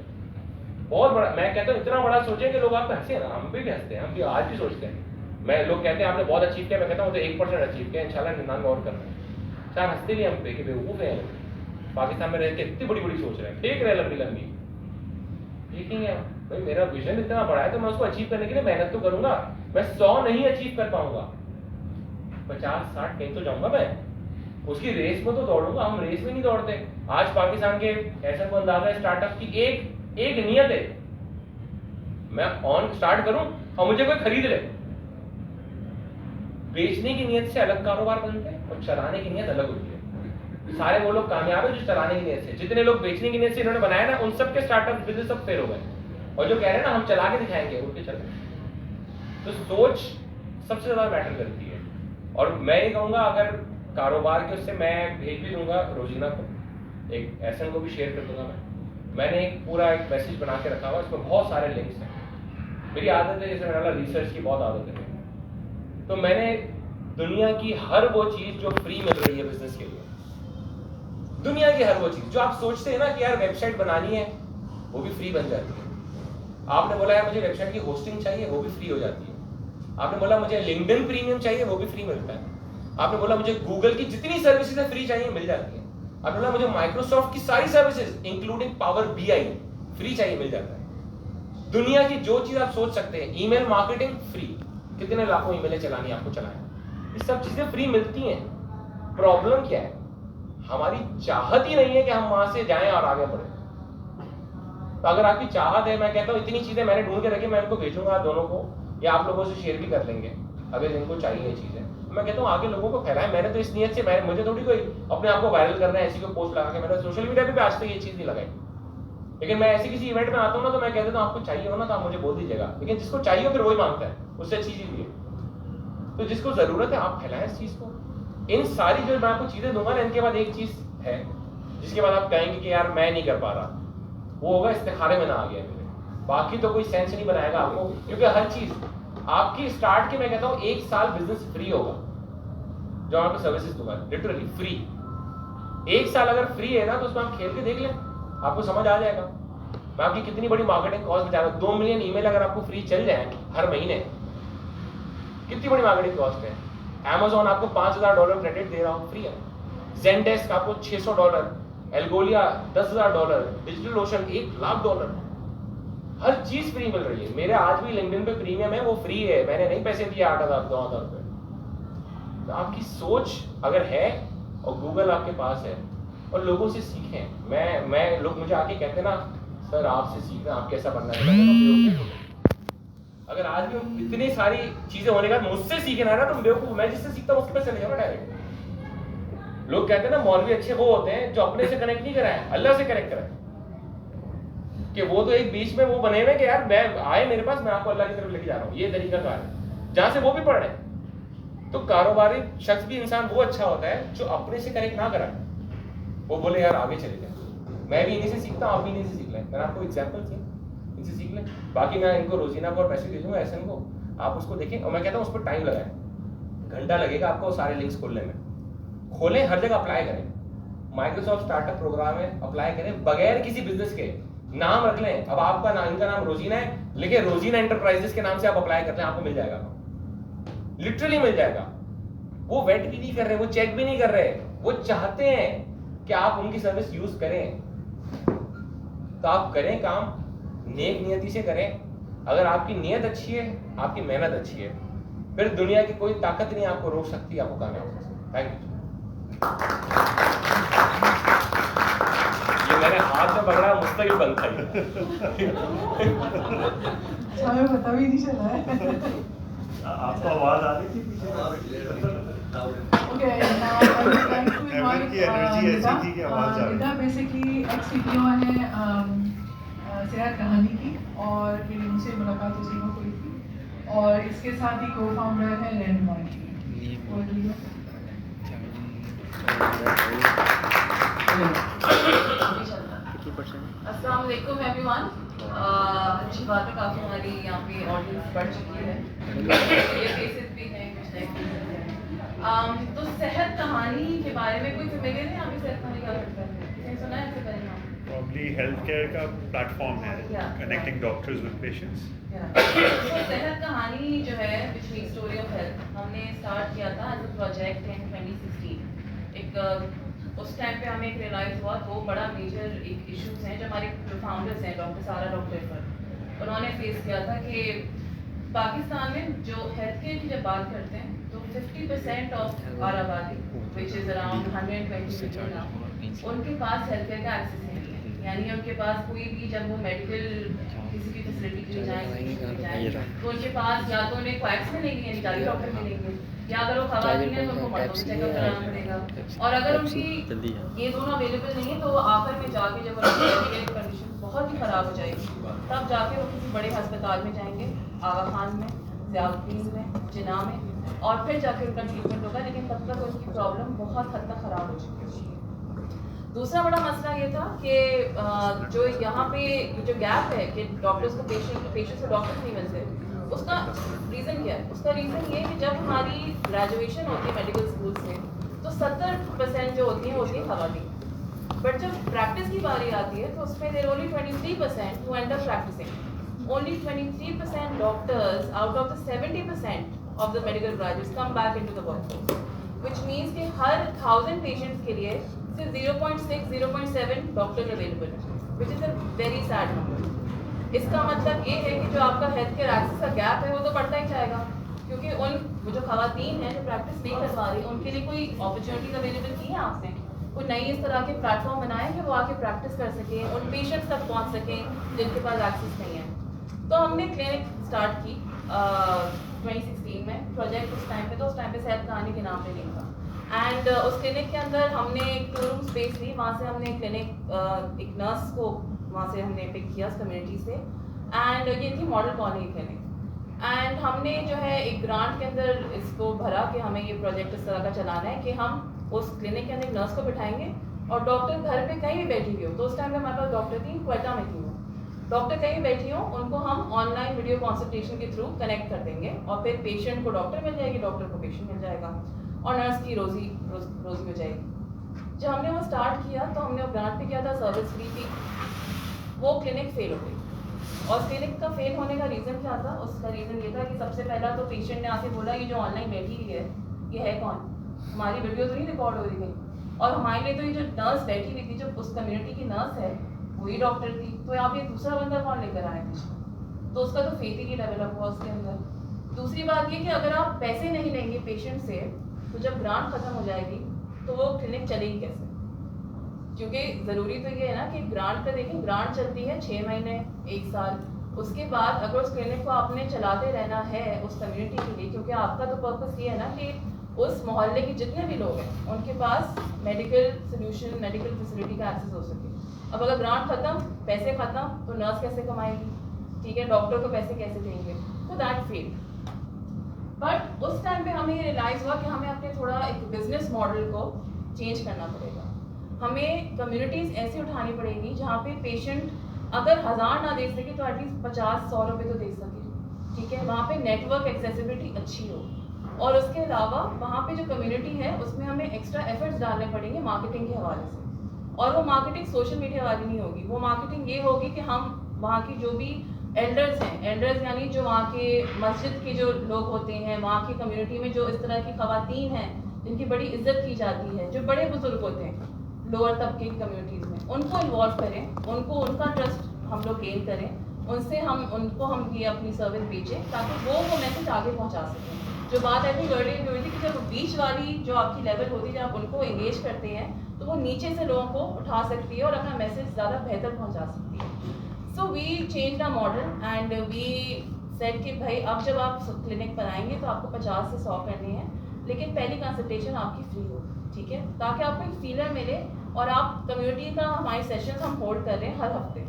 बहुत बड़ा। मैं कहता हूँ इतना बड़ा सोचें कि लोग आप पे हंसे ना, हम भी हंसते हैं, हम भी आज भी सोचते हैं। मैं लोग कहते हैं आपने बहुत अचीव किया, मैं कहता हूँ तो 1% अचीव किया, इंशाल्लाह 99 और करना है। चाहे हंसते भी हम पे कि बेवकूफ है, पाकिस्तान में रह के इतनी बड़ी बड़ी सोच रहे हैं, फेंक रहे लंबी लंबी। देखेंगे भाई मेरा विजन इतना बड़ा है तो मैं उसको अचीव करने के लिए मेहनत तो करूंगा। मैं 100 नहीं अचीव कर पाऊंगा, 50-60 कहीं तो जाऊंगा मैं, उसकी रेस में तो दौड़ूंगा। हम रेस में नहीं दौड़ते। आज पाकिस्तान के ऐसा को अंदाजा है स्टार्टअप की एक नियत है, मैं ऑन स्टार्ट करूं और मुझे कोई खरीद ले। बेचने की नियत से अलग कारोबार बनते हैं और चलाने की नियत अलग होती है। सारे वो लोग कामयाब है जो चलाने की नियत से, जितने लोग बेचने की नियत से इन्होंने बनाया ना, उन सबके स्टार्टअप बिजनेस सब फेल हो गए। और जो कह रहे हैं ना हम चला के दिखाएंगे, उनके चल रहे। तो सोच सबसे ज्यादा मैटर करती है। और मैं ये कहूंगा अगर कारोबार के उससे मैं भेज भी दूंगा रोजीना को, एक एसएन को भी शेयर कर दूंगा। मैंने एक पूरा एक मैसेज बना के रखा हुआ, इसमें बहुत सारे लिंक्स हैं। मेरी आदत है, जैसे मैंने रिसर्च की बहुत आदत है, तो मैंने दुनिया की हर वो चीज जो फ्री मिल रही है बिजनेस के लिए, दुनिया की हर वो चीज जो आप सोचते हैं ना कि यार वेबसाइट बनानी है, वो भी फ्री बन जाती है। आपने बोला यार मुझे वेबसाइट की होस्टिंग चाहिए, वो भी फ्री हो जाती है। आपने बोला मुझे लिंक्डइन प्रीमियम चाहिए, वो भी फ्री मिलता है। आपने बोला मुझे गूगल की जितनी सर्विसेज है फ्री चाहिए, मिल जाती है। आपने बोला मुझे माइक्रोसॉफ्ट की सारी services including power BI free चाहिए, मिल जाता है। दुनिया की जो चीज आप सोच सकते हैं, ईमेल मार्केटिंग फ्री, कितने लाखों ईमेलें चलानी आपको चलाएं, ये सब चीजें फ्री मिलती हैं। प्रॉब्लम क्या है? हमारी चाहत ही नहीं है कि हम वहां से जाएं और आगे बढ़े। तो अगर आपकी चाहत है, मैं कहता हूं इतनी चीजें मैंने ढूंढ के रखी, मैं इनको भेजूंगा आप दोनों को, या आप लोगों से शेयर भी कर लेंगे अगर इनको चाहिए ये चीजें। मैं कहता हूँ आगे लोगों को फैलाएं। मैंने तो इस नियत से, मुझे थोड़ी कोई अपने आप को वायरल करना है, ऐसी कोई पोस्ट लगा के, मैंने सोशल मीडिया पे भी आज तक ये चीज नहीं लगाई। लेकिन मैं ऐसे किसी इवेंट में आता हूँ ना, तो मैं कह देता हूँ आपको चाहिए हो ना तो आप मुझे बोल दीजिएगा। लेकिन जिसको चाहिए फिर वही मांगता है, उससे अच्छी चीज है। तो जिसको जरूरत है आप फैलाएं इस चीज को। इन सारी जो मैं आपको चीजें दूंगा ना, इनके बाद एक चीज है जिसके बाद आप कहेंगे कि यार मैं नहीं कर पा रहा, वो होगा इस्तिखारे में ना आ गया मेरे। बाकी तो कोई सेंस नहीं बनाएगा आपको, क्योंकि हर चीज आपकी स्टार्ट की, मैं कहता हूँ 1 साल बिजनेस फ्री होगा जो आपको सर्विसेज दूंगा, लिटरली फ्री। 1 साल अगर फ्री है ना, तो उसमें आप खेल के देख लें, आपको समझ आ जाएगा मैं आपकी कितनी बड़ी मार्केटिंग कॉस्ट बचा रहा हूं। 2 मिलियन ईमेल अगर आपको फ्री चल जाए हर महीने, कितनी बड़ी मार्केटिंग कॉस्ट है। Amazon आपको $5,000 क्रेडिट दे रहा हूं, फ्री है। Zendesk आपको $600, एल्गोलिया $10,000, डिजिटल ओशन $1,00,000, हर चीज फ्री मिल रही है। मेरे आज भी लिंक्डइन पे प्रीमियम है, वो फ्री है, मैंने नहीं पैसे दिए 8,000-9,000 रुपए। तो आपकी सोच अगर है और गूगल आपके पास है, और लोगों से सीखें। मैं लोग मुझे आके कहते ना सर आपसे सीखना, आप कैसा बनना है। अगर आज भी इतनी सारी चीजें होने का मुझसे सीखना है ना, तो बेवकूफ, मैं जिससे सीखता हूँ उसके पास चले जाऊंगा डायरेक्ट। लोग कहते हैं ना मौलवी अच्छे वो होते हैं जो अपने से कनेक्ट नहीं कराए, अल्लाह से कनेक्ट कराए। कि वो तो एक बीच में वो बने हुए कि यार मैं आए मेरे पास, मैं आपको अल्लाह की तरफ लेके जा रहा हूँ, ये तरीका कार है जहां से वो भी पढ़ रहे हैं। तो कारोबारी शख्स भी इंसान वो अच्छा होता है जो अपने से कनेक्ट ना कराए, वो बोले यार आगे चले जाए, मैं भी इन्हीं से सीखता हूँ, आप भी इन्हीं से सीख लें। मैंने आपको एग्जाम्पल दिए, इनसे सीख लें। बाकी मैं इनको रोजीना को और पैसे दे दूंगा एसएन को, आप उसको देखें। और मैं कहता हूँ उस पर टाइम लगाएं, घंटा लगेगा आपको सारे लिंक्स खोलने में। खोलें, हर जगह अप्लाई करें। माइक्रोसॉफ्ट स्टार्टअप प्रोग्राम है, अप्लाई करें बगैर किसी बिजनेस के। नाम रख लें, अब आपका नाम, इनका नाम रोजीना है, लिखे रोजीना एंटरप्राइजेस के नाम से आप अप्लाई कर लें, आपको मिल जाएगा, लिटरली मिल जाएगा। वो वेट भी नहीं कर रहे, वो चेक भी नहीं कर रहे, वो चाहते हैं कि आप उनकी सर्विस यूज करें। तो आप करें काम, नेक नियति से करें। अगर आपकी नियत अच्छी है, आपकी मेहनत अच्छी है, फिर दुनिया की कोई ताकत नहीं आपको रोक सकती, आपको कामयाब कर सकती। Thank you. ये मेरे हाथ में पकड़ा मुस्तकिल बनता है। हमें पता भी नहीं चला है। आपको आवाज आ रही थी पीछे? Okay, now I would like to invite की एनर्जी ऐसी थी कि आवाज आ रही निदा बेसिकली एक्स सीपीओ है सेहत कहानी की, और मेरी उनसे मुलाकात उसी में हुई थी, और इसके साथ ही को फाउंडर है लैंडमार्क की। अस्सलाम वालेकुम एवरीवन। अच्छी बात है, काफ़ी हमारी यहाँ पे ऑडियंस बढ़ चुकी है, ये केसेस भी हैं, कुछ नए केसेस हैं। तो सेहत कहानी के बारे में कोई फेमिलियर है? अभी सेहत कहानी क्या करता है, किसी सुना है इससे पहले नाम? Probably healthcare का प्लेटफॉर्म है, connecting doctors with patients. तो सेहत कहानी जो है which means story of health, हमने स्टार्ट किया था एज अ प्रोजेक्ट इन 2016। एक उस टाइम पे हमें एक रियलाइज़ हुआ, दो बड़ा मेजर एक इश्यूज हैं जो हमारे फाउंडर्स हैं डॉक्टर सारा, डॉक्टर पर उन्होंने फेस किया था कि पाकिस्तान में जो हेल्थ केयर की जब बात करते हैं तो 50% ऑफ आर आबादी which is around 120 million now, उनके पास हेल्थ केयर का एक्सेस नहीं है। यानी उनके पास कोई भी, जब वो मेडिकल किसी भी फैसिलिटी के लिए जाएँ तो उनके पास या तो उन्हें कोएक्स मिलेंगे, यानी जाली डॉक्टर मिलेंगे, या अगर वो खवातीन है तो उनको मर्दों में चेकअप कराना पड़ेगा। और अगर उनकी ये दोनों अवेलेबल नहीं है तो आखिर में जाके जब उनकी मेडिकल कंडीशन बहुत ही ख़राब हो जाएगी, तब जाके वो किसी बड़े अस्पताल में जाएंगे, आगा खान में, ज़ियाउद्दीन में, जिना में, और फिर जाके उनका ट्रीटमेंट होगा। लेकिन तब तक उनकी प्रॉब्लम बहुत हद तक ख़राब हो चुकी है। दूसरा बड़ा मसला ये था कि जो यहाँ पे जो गैप है कि डॉक्टर्स को पेशेंट से डॉक्टर्स नहीं मिलते, उसका रीज़न क्या है? उसका रीज़न ये है कि जब हमारी ग्रेजुएशन होती है मेडिकल स्कूल से तो 70% जो होती है खवातीन, बट जब प्रैक्टिस की बारी आती है तो उसमें there only 23% who end up practising. Only 23% doctors out of the 70% of the medical graduates come back into the workforce, which means कि हर 1000 पेशेंट्स के लिए सिर्फ 0.6-0.7 डॉक्टर्स अवेलेबल है, which is a very sad number. इसका मतलब ये है कि जो आपका हेल्थ केयर एक्सेस का गैप है वो तो बढ़ता ही जाएगा, क्योंकि वो जो खवातीन हैं जो प्रैक्टिस नहीं करवा रही, उनके लिए कोई अपॉर्चुनिटीज अवेलेबल की है आपने? कोई नई इस तरह के प्लेटफॉर्म बनाए कि वो आके प्रैक्टिस कर सकें, उन पेशेंट्स तक पहुंच सकें जिनके पास एक्सेस नहीं है। तो हमने क्लिनिक स्टार्ट की 2016 में, प्रोजेक्ट उस टाइम पे सेहत कहानी के नाम पे नहीं था। एंड उस क्लिनिक के अंदर हमने एक 2 रूम स्पेस ली, वहाँ से हमने क्लिनिक एक नर्स को वहाँ से हमने पिक किया उस कम्युनिटी से, एंड ये थी मॉडल कॉलोनी क्लिनिक। एंड हमने जो है एक ग्रांट के अंदर इसको भरा कि हमें ये प्रोजेक्ट इस तरह का चलाना है कि हम उस क्लिनिक के अंदर एक नर्स को बिठाएंगे और डॉक्टर घर पे कहीं भी बैठी हुई हो, तो उस टाइम पे हमारे पास डॉक्टर थी, क्वेटा में थी वो, डॉक्टर कहीं बैठी हो उनको हम ऑनलाइन वीडियो कंसल्टेशन के थ्रू कनेक्ट कर देंगे, और फिर पेशेंट को डॉक्टर मिल जाएगी, डॉक्टर को पेशेंट मिल जाएगा, और नर्स की रोजी हो जाएगी। जब हमने वो स्टार्ट किया तो हमने वो ग्रांट पे किया था, सर्विस फ्री थी। वो क्लिनिक फेल हो गई, और क्लिनिक का फेल होने का रीज़न क्या था? उसका रीज़न ये था कि सबसे पहला तो पेशेंट ने आके बोला ये जो ऑनलाइन बैठी हुई है ये है कौन? हमारी वीडियो तो नहीं रिकॉर्ड हो रही थी, और हमारे लिए तो ये जो नर्स बैठी हुई थी, जो उस कम्युनिटी की नर्स है वही डॉक्टर थी, तो यहाँ पे दूसरा बंदा कौन लेकर आए थे? तो उसका तो फेथ ही नहीं डेवलप हुआ उसके अंदर। दूसरी बात ये कि अगर आप पैसे नहीं लेंगे पेशेंट से तो जब ग्रांट खत्म हो जाएगी तो वो क्लिनिक चलेगी कैसे? क्योंकि ज़रूरी तो ये है ना कि ग्रांट का देखें, ग्रांट चलती है 6 महीने 1 साल, उसके बाद अगर उस क्लिनिक को आपने चलाते रहना है उस कम्युनिटी के लिए, क्योंकि आपका तो पर्पस ये है ना कि उस मोहल्ले के जितने भी लोग हैं उनके पास मेडिकल सोल्यूशन, मेडिकल फैसिलिटी का एक्सेस हो सके। अब अगर ग्रांट खत्म, पैसे खत्म, तो नर्स कैसे कमाएगी, ठीक है, डॉक्टर को पैसे कैसे देंगे, तो दैट फेल। बट उस टाइम पे हमें रियलाइज हुआ कि हमें अपने थोड़ा एक बिजनेस मॉडल को चेंज करना पड़ेगा। हमें कम्युनिटीज ऐसी उठानी पड़ेगी जहाँ पे पेशेंट अगर 1000 ना दे सके तो एटलीस्ट 50-100 रुपये तो दे सके, ठीक है, वहाँ पे नेटवर्क एक्सेसिबिलिटी अच्छी हो। और उसके अलावा वहाँ पे जो कम्युनिटी है उसमें हमें एक्स्ट्रा एफर्ट्स डालने पड़ेंगे मार्केटिंग के हवाले से। और वो मार्केटिंग सोशल मीडिया वाली नहीं होगी, वो मार्केटिंग ये होगी कि हम वहाँ की जो भी एल्डर्स हैं, एल्डर्स यानी जो वहाँ के मस्जिद के जो लोग होते हैं, वहाँ की कम्युनिटी में जो इस तरह की खवातीन हैं जिनकी बड़ी इज्जत की जाती है, जो बड़े बुजुर्ग होते हैं लोअर तबके की कम्युनिटीज़ में, उनको इन्वॉल्व करें, उनको उनका ट्रस्ट हम लोग गेन करें, उनसे हम ये अपनी सर्विस बेचें ताकि वो मैसेज आगे पहुँचा सकें। जो बात आई थी अर्लियर की हुई थी कि जब बीच वाली जो आपकी लेवल होती है, जब आप उनको एंगेज करते हैं तो वो नीचे से लोगों को उठा सकती है और अपना मैसेज ज़्यादा बेहतर पहुँचा सकती है। So we change the model and we said कि भाई अब जब आप क्लिनिक बनाएंगे तो आपको 50 से 100 करनी है, लेकिन पहली कंसल्टेशन आपकी फ्री हो, ठीक है, ताकि आपको एक फीलर मिले। और आप कम्युनिटी का हमारे सेशंस हम होल्ड कर रहे हैं हर हफ्ते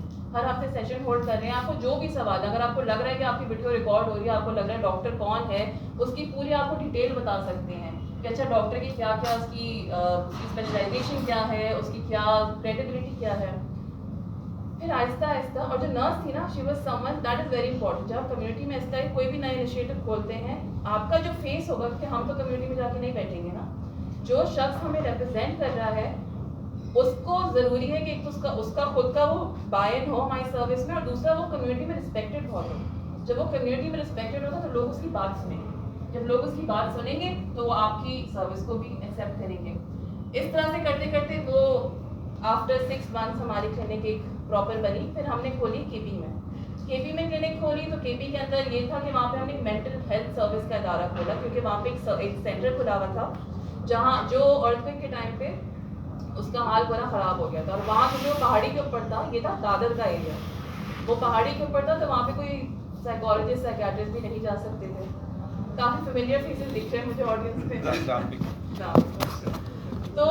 सेशन होल्ड कर रहे हैं। आपको जो भी सवाल, अगर आपको लग रहा है कि आपकी वीडियो रिकॉर्ड हो रही है, आपको लग रहा है डॉक्टर कौन है, उसकी पूरी आपको डिटेल बता सकते हैं कि अच्छा डॉक्टर की क्या क्या उसकी स्पेशलाइजेशन क्या है, उसकी क्या क्रेडिबिलिटी क्या है। फिर आहिस्ता आहिस्ता, और जो नर्स थी ना, she was someone that is very important. जब कम्युनिटी में इस तरह कोई भी नया इनिशिएटिव खोलते हैं, आपका जो फेस होगा, क्योंकि हम तो कम्युनिटी में जाके नहीं बैठेंगे ना, जो शख्स हमें रिप्रेजेंट कर रहा है उसको ज़रूरी है कि एक तो उसका खुद का वो बायन हो हमारी सर्विस में, और दूसरा वो कम्युनिटी में रिस्पेक्टेड बहुत हो। जब वो कम्युनिटी में रिस्पेक्टेड होगा तो लोग उसकी बात सुनेंगे, जब लोग उसकी बात सुनेंगे तो वो आपकी सर्विस को भी एक्सेप्ट करेंगे। इस तरह से करते करते वो आफ्टर 6 मंथ्स हमारी क्लिनिक एक प्रॉपर बनी। फिर हमने खोली केपी में क्लिनिक खोली। तो केपी के अंदर ये था कि वहाँ पे हमने मेंटल हेल्थ सर्विस का इदारा खोला, क्योंकि वहाँ पे एक सेंटर खुला हुआ था जहाँ जो अर्थक्वेक के टाइम पे उसका हाल बड़ा ख़राब हो गया था। और वहाँ पे जो पहाड़ी के ऊपर था, ये था दादर का एरिया, वो पहाड़ी के ऊपर था, तो वहाँ पे कोई साइकोलॉजिस्ट साइकियाट्रिस्ट भी नहीं जा सकते थे। काफ़ी फेमिलियर फेसेस दिख रहे हैं मुझे ऑडियंस में। तो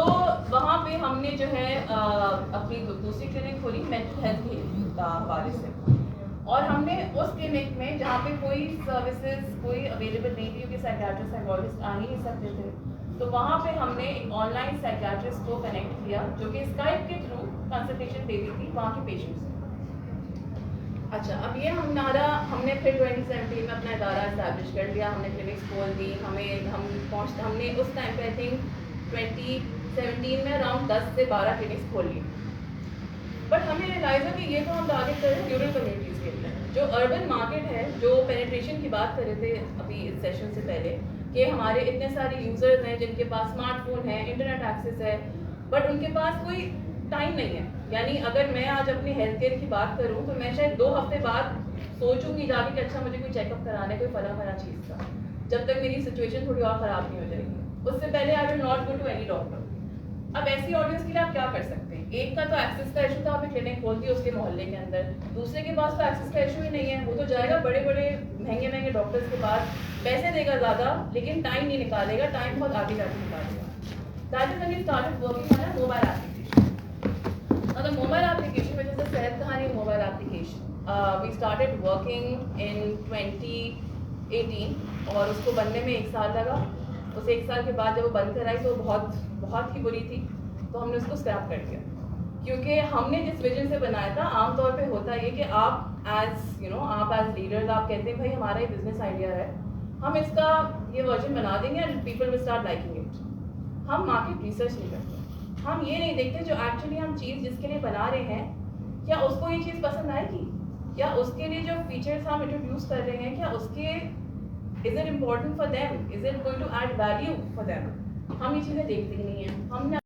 वहाँ पे हमने जो है अपनी दूसरी क्लिनिक खोली मेंटल हेल्थ के हवाले से। और हमने उस क्लिनिक में जहाँ पे कोई सर्विसेज कोई अवेलेबल नहीं थी, क्योंकि साइकियाट्रिस्ट साइकोलॉजिस्ट आ ही नहीं सकते थे, तो वहाँ पे हमने एक ऑनलाइन साइकियाट्रिस्ट को कनेक्ट किया जो कि स्काइप के थ्रू कंसल्टेशन देती थी वहाँ के पेशेंट्स से। अच्छा, अब ये हमने फिर 2017 में अपना इदारा इस्टेब्लिश कर लिया, हमने क्लिनिक्स खोल दी। हमने उस टाइम पे आई थिंक 2017 में अराउंड 10 से 12 क्लिनिक्स खोल ली। बट हमें रियलाइज है कि ये तो हम टारगेट कर रहे हैं रूरल कम्युनिटीज़ के लिए। जो अर्बन मार्केट है, जो पेनिट्रेशन की बात कर रहे थे अभी इस सेशन से पहले, कि हमारे इतने सारे यूज़र्स हैं जिनके पास स्मार्टफोन है, इंटरनेट एक्सेस है, बट उनके पास कोई टाइम नहीं है। यानी अगर मैं आज अपनी हेल्थ केयर की बात करूं तो मैं शायद 2 हफ्ते बाद सोचूंगी जाके कि अच्छा मुझे कोई चेकअप कराना है, कोई फला चीज़ का, जब तक मेरी सिचुएशन थोड़ी और ख़राब नहीं हो जाएगी। उससे पहले I will not go to any doctor. अब ऐसी ऑडियंस के लिए आप क्या कर सकते हैं? एक का तो एक्सेस का इशू था, आपने क्लिनिक खोल दी उसके मोहल्ले के अंदर, दूसरे के पास तो एक्सेस का इशू ही नहीं है, वो तो जाएगा बड़े बड़े महंगे डॉक्टर्स के पास, पैसे देगा ज़्यादा लेकिन टाइम नहीं निकालेगा, टाइम बहुत आगे जाके निकालेगा। That is when we started working on a mobile application. अब मोबाइल एप्लीकेशन में जैसे Sehat Kahani mobile application we started working in 2018 और उसको बनने में 1 साल लगा। उस 1 साल के बाद जब वो बंद कराई तो बहुत ही बुरी थी, तो हमने उसको स्क्रैप कर दिया, क्योंकि हमने जिस विजन से बनाया था, आमतौर पे होता ये कि आप एज लीडर्स आप कहते हैं भाई हमारा ये बिजनेस आइडिया है, हम इसका ये वर्जन बना देंगे and people will start liking it. हम मार्केट रिसर्च नहीं करते, हम ये नहीं देखते जो एक्चुअली हम चीज़ जिसके लिए बना रहे हैं क्या उसको ये चीज़ पसंद आएगी, क्या उसके लिए जो फीचर्स हम इंट्रोड्यूस कर रहे हैं क्या उसके is it important for them, is it going to add value for them. हम ये चीज़ें देखते ही नहीं हैं। हमने